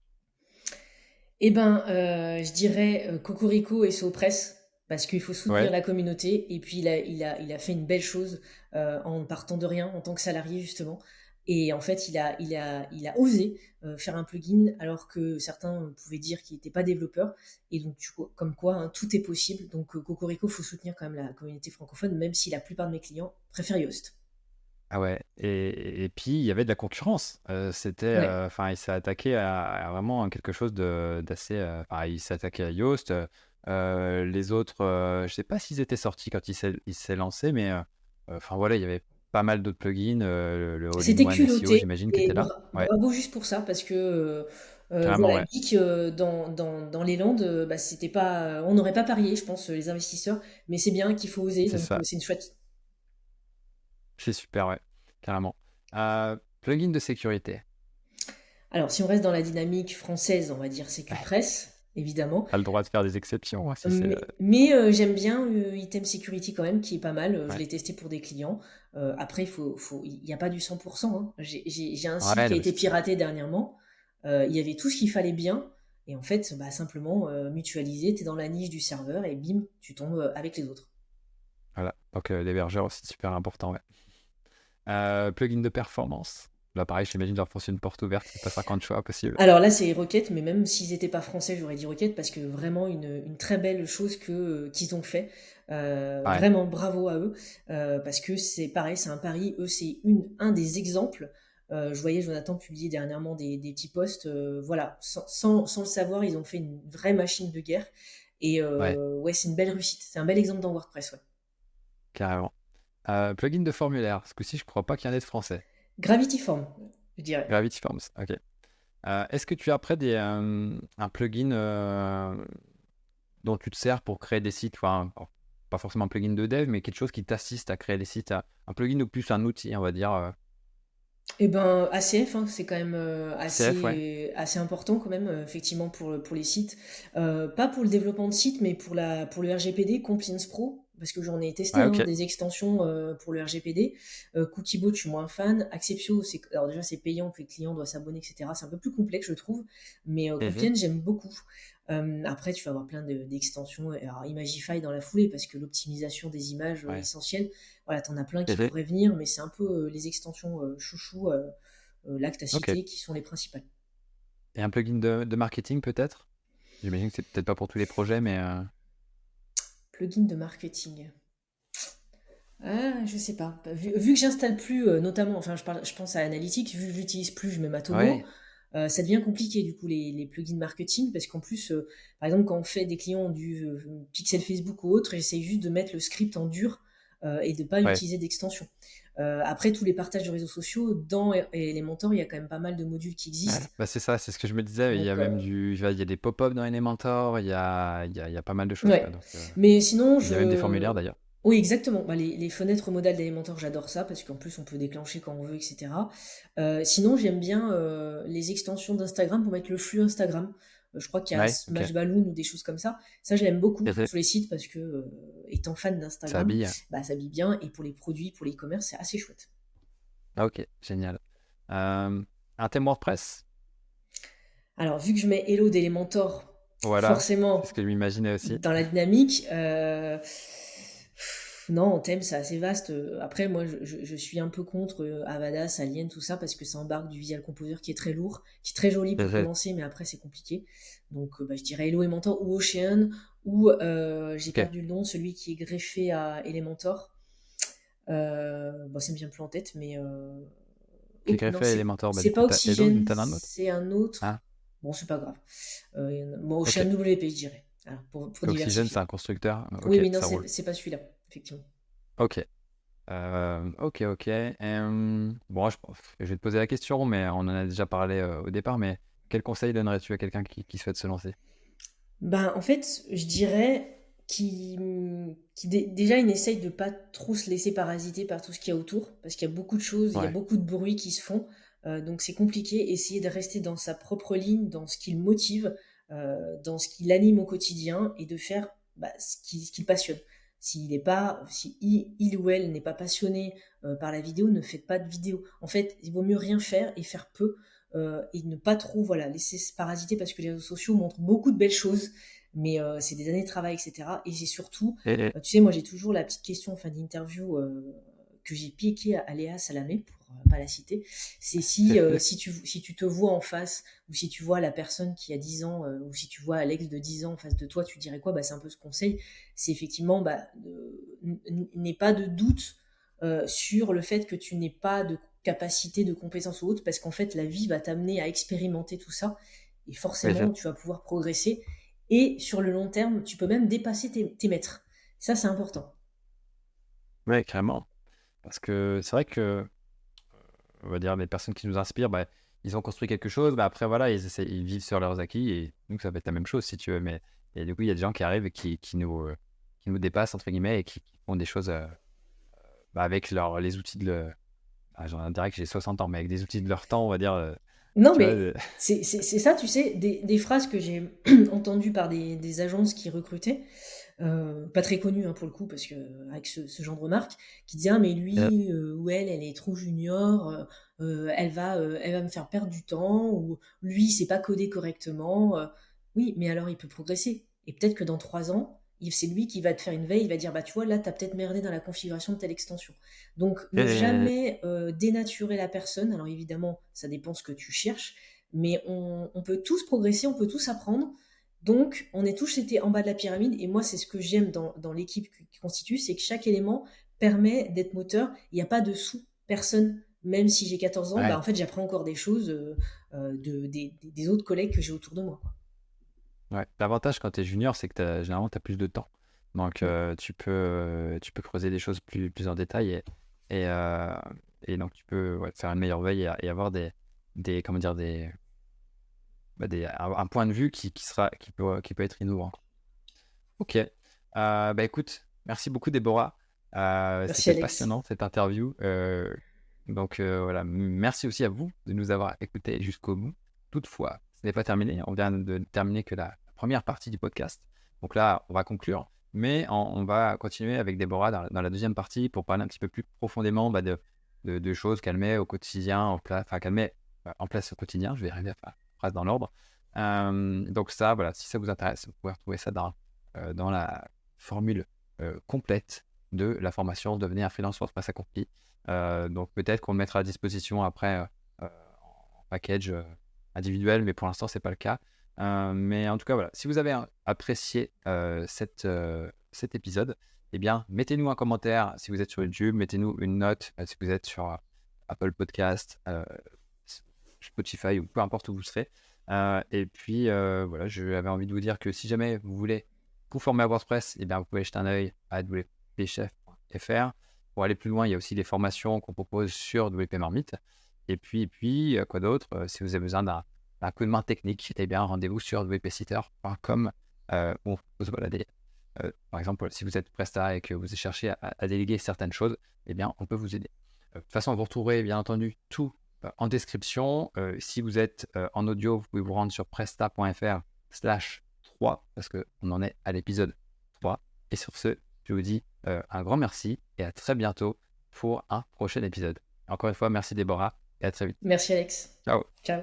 Eh ben, je dirais Cocorico et SoPress, parce qu'il faut soutenir Ouais. la communauté. Et puis, il a fait une belle chose en partant de rien, en tant que salarié, justement. Et en fait, il a osé faire un plugin alors que certains pouvaient dire qu'il n'était pas développeur. Et donc, comme quoi, hein, tout est possible. Donc, Cocorico, il faut soutenir quand même la communauté francophone, même si la plupart de mes clients préfèrent Yoast. Ah ouais, et puis il y avait de la concurrence. C'était, Ouais. enfin, il s'est attaqué à vraiment quelque chose d'assez. Enfin, il s'est attaqué à Yoast. Les autres, je sais pas s'ils étaient sortis quand il s'est lancé, mais enfin voilà, il y avait pas mal d'autres plugins. Le C'était All-in-One SEO, culotté j'imagine, qui et était là. Ouais, bravo juste pour ça parce que carrément, voilà, ouais. Geek dans les Landes, bah, c'était pas, on n'aurait pas parié, je pense, les investisseurs, mais c'est bien qu'il faut oser, C'est donc ça. c'est une chouette. C'est super, ouais, carrément. Plugin de sécurité. Alors, si on reste dans la dynamique française, on va dire CQPress, évidemment. T'as le droit de faire des exceptions, hein, si c'est. Mais j'aime bien Item Security quand même, qui est pas mal. Je Ouais, l'ai testé pour des clients. Après, il n'y a pas du 100%, hein. J'ai un site ouais, qui a non, mais été c'est ça. piraté dernièrement. Il y avait tout ce qu'il fallait bien. Et en fait, bah, simplement mutualiser, tu es dans la niche du serveur et bim, tu tombes avec les autres. Voilà. Donc l'hébergeur aussi super important, ouais. Plugin de performance. Là, pareil, j'imagine j'enfonce une porte ouverte, il n'y a pas 50 choix possible. Alors là, c'est Rocket, mais même s'ils n'étaient pas français, j'aurais dit Rocket parce que vraiment une très belle chose qu'ils ont fait. Ouais. Vraiment bravo à eux parce que c'est pareil, c'est un pari. Eux, c'est un des exemples. Je voyais Jonathan publier dernièrement des petits posts. Voilà, sans le savoir, ils ont fait une vraie machine de guerre. Et Ouais, ouais, c'est une belle réussite. C'est un bel exemple dans WordPress. Ouais. carrément. Plugin de formulaire. Ce coup-ci, je crois pas qu'il y en ait de français. Gravity Form, je dirais. Gravity Forms, ok. Est-ce que tu as après un plugin dont tu te sers pour créer des sites, enfin, alors, pas forcément un plugin de dev, mais quelque chose qui t'assiste à créer des sites, un plugin ou plus un outil, on va dire. Eh ben, ACF, hein, c'est quand même CF, ouais. assez important quand même, effectivement, pour les sites. Pas pour le développement de sites, mais pour le RGPD, Compliance Pro, parce que j'en ai testé Ouais, hein, ok. des extensions pour le RGPD. Cookiebot, je suis moins fan. Acceptio, alors déjà, c'est payant, puis le client doit s'abonner, etc. C'est un peu plus complexe, je trouve. Mais Mhm. Compliance, j'aime beaucoup. Après, tu vas avoir plein d'extensions. Alors, Imagify dans la foulée, parce que l'optimisation des images Ouais. essentielle. Voilà, t'en as plein qui Mhm. pourraient venir, mais c'est un peu les extensions chouchou, là que tu as Ok. cité, qui sont les principales. Et un plugin de marketing peut-être? J'imagine que c'est peut-être pas pour tous les projets, mais Plugin de marketing. Ah, je sais pas. Vu que j'installe plus, notamment, enfin, je pense à Analytics, vu que j'utilise plus, je mets Matomo. ouais. Ça devient compliqué du coup les plugins marketing parce qu'en plus, par exemple, quand on fait des clients du Pixel Facebook ou autre, j'essaye juste de mettre le script en dur et de pas Ouais. utiliser d'extension. Après tous les partages de réseaux sociaux, dans Elementor, il y a quand même pas mal de modules qui Ouais, existent. bah c'est ça, c'est ce que je me disais. Il y Donc, a même il y a des pop-up dans Elementor, il y a pas mal de choses, quoi. ouais. Donc, Mais sinon, il y a même des formulaires d'ailleurs. oui, exactement. Bah, les fenêtres modales d'Elementor, j'adore ça parce qu'en plus, on peut déclencher quand on veut, etc. Sinon, j'aime bien les extensions d'Instagram pour mettre le flux Instagram. Je crois qu'il y a Ouais, ok. Smash Balloon ou des choses comme ça. Ça, je l'aime beaucoup Et sur les sites parce que, étant fan ça d'Instagram, habille. bah, ça habille bien. Et pour les produits, pour les e-commerce, c'est assez chouette. Ah, ok, génial. Un thème WordPress? Alors, vu que je mets Hello d'Elementor, Voilà, c'est ce forcément, que je m'imaginais aussi. dans la dynamique. Non, en thème, c'est assez vaste. Après, moi, je suis un peu contre Avadas, Alien, tout ça, parce que ça embarque du Visual Composer qui est très lourd, qui est très joli pour commencer, mais après, c'est compliqué. Donc, bah, je dirais Hello Elementor ou Ocean, ou j'ai Ok. perdu le nom, celui qui est greffé à Elementor. Bon, ça me vient plus en tête, mais Qui non, fait Elementor? Bah, c'est du pas coup, t'as Hello, Oxygène, t'en as un autre? c'est un autre. Ah, Bon, c'est pas grave. Bon, ok. chez un WP, je dirais, voilà, pour Oxygène, c'est diversifier. un constructeur. Oui, Ok, mais non, ça roule. c'est pas celui-là, effectivement. Ok. Ok. Bon, je vais te poser la question, mais on en a déjà parlé au départ. Mais quel conseil donnerais-tu à quelqu'un qui souhaite se lancer? Ben, en fait, je dirais déjà, il essaye de pas trop se laisser parasiter par tout ce qu'il y a autour, parce qu'il y a beaucoup de choses, il y a Ouais, beaucoup de bruits qui se font, donc c'est compliqué. Essayer de rester dans sa propre ligne, dans ce qui le motive, dans ce qui l'anime au quotidien, et de faire ce qui le passionne. Si il ou elle n'est pas passionné par la vidéo, ne faites pas de vidéo. En fait, il vaut mieux rien faire et faire peu, et ne pas trop laisser se parasiter, parce que les réseaux sociaux montrent beaucoup de belles choses, mais c'est des années de travail, etc. Et j'ai surtout, et tu sais, moi j'ai toujours la petite question en fin d'interview que j'ai piquée à Léa Salamé, pour pas la citer, c'est si tu te vois en face, ou si tu vois la personne qui a 10 ans, ou si tu vois Alex de 10 ans en face de toi, tu dirais quoi? C'est un peu ce conseil, c'est effectivement, n'aie pas de doute sur le fait que tu n'aies pas de capacité, de compétences ou autre, parce qu'en fait la vie va t'amener à expérimenter tout ça, et ouais, forcément tu vas pouvoir progresser, et sur le long terme tu peux même dépasser tes maîtres. Ça, c'est important. ouais, carrément. Parce que c'est vrai que, on va dire, les personnes qui nous inspirent, bah, ils ont construit quelque chose, bah, après, voilà, ils vivent sur leurs acquis, et nous, ça va être la même chose, si tu veux. Mais, et du coup, il y a des gens qui arrivent et qui nous dépassent, entre guillemets, et qui font des choses bah, avec les outils j'en dirais que j'ai 60 ans, mais avec des outils de leur temps, on va dire, Non, tu vois. mais c'est ça, tu sais, des phrases que j'ai entendues par des agences qui recrutaient, pas très connues, hein, pour le coup, parce que avec ce genre de remarques, qui disaient: ah, mais Euh, lui ou elle est trop junior, elle va me faire perdre du temps, ou lui, il sait pas coder correctement. Oui, mais alors il peut progresser. Et peut-être que dans 3 ans, c'est lui qui va te faire une veille, il va dire: bah tu vois, là, t'as peut-être merdé dans la configuration de telle extension. Donc, ne euh, jamais dénaturer la personne. Alors évidemment, ça dépend ce que tu cherches, mais on peut tous progresser, on peut tous apprendre. Donc, on est tous été en bas de la pyramide, et moi, c'est ce que j'aime dans l'équipe qui constitue, c'est que chaque élément permet d'être moteur. Il n'y a pas de sous-personne. Même si j'ai 14 ans, ouais, en fait, j'apprends encore des choses des autres collègues que j'ai autour de moi, quoi. ouais. L'avantage quand tu es junior, c'est que généralement, tu as plus de temps. Donc, Mm. tu peux creuser des choses plus en détail, et, euh, et donc, tu peux, ouais, faire une meilleure veille, et avoir comment dire, un point de vue qui peut être innovant. Ok. Bah écoute, merci beaucoup, Déborah. Merci, C'était Alex. passionnant, cette interview. Donc voilà, merci aussi à vous de nous avoir écoutés jusqu'au bout. Toutefois, ce n'est pas terminé. On vient de terminer que la première partie du podcast. Donc là, on va conclure. Mais on va continuer avec Déborah dans la deuxième partie pour parler un petit peu plus profondément, bah, de choses qu'elle met au quotidien en place, enfin qu'elle met en place au quotidien. Je vais arriver à faire la phrase dans l'ordre. Donc ça, voilà, si ça vous intéresse, vous pouvez retrouver ça dans la formule complète de la formation Devenir freelance WordPress accompli. Donc peut-être qu'on le mettra à disposition après en package individuel, mais pour l'instant, c'est pas le cas. Mais en tout cas, voilà, si vous avez apprécié cet épisode, eh bien, mettez-nous un commentaire si vous êtes sur YouTube, mettez-nous une note si vous êtes sur Apple Podcast, Spotify, ou peu importe où vous serez. Et puis, voilà, j'avais envie de vous dire que si jamais vous voulez vous former à WordPress, eh bien, vous pouvez jeter un œil à wpchef.fr. Pour aller plus loin, il y a aussi des formations qu'on propose sur WP Marmite. Et puis quoi d'autre? Si vous avez besoin d'un coup de main technique, eh bien, rendez-vous sur wpsitter.com, où on peut se balader. Par exemple, si vous êtes Presta et que vous cherchez à déléguer certaines choses, eh bien, on peut vous aider. De toute façon, vous retrouverez bien entendu tout en description. Si vous êtes en audio, vous pouvez vous rendre sur presta.fr/3, parce qu'on en est à l'épisode 3. Et sur ce, je vous dis un grand merci et à très bientôt pour un prochain épisode. Encore une fois, merci Déborah, et à très vite. Merci, Alex. Ciao. Ciao.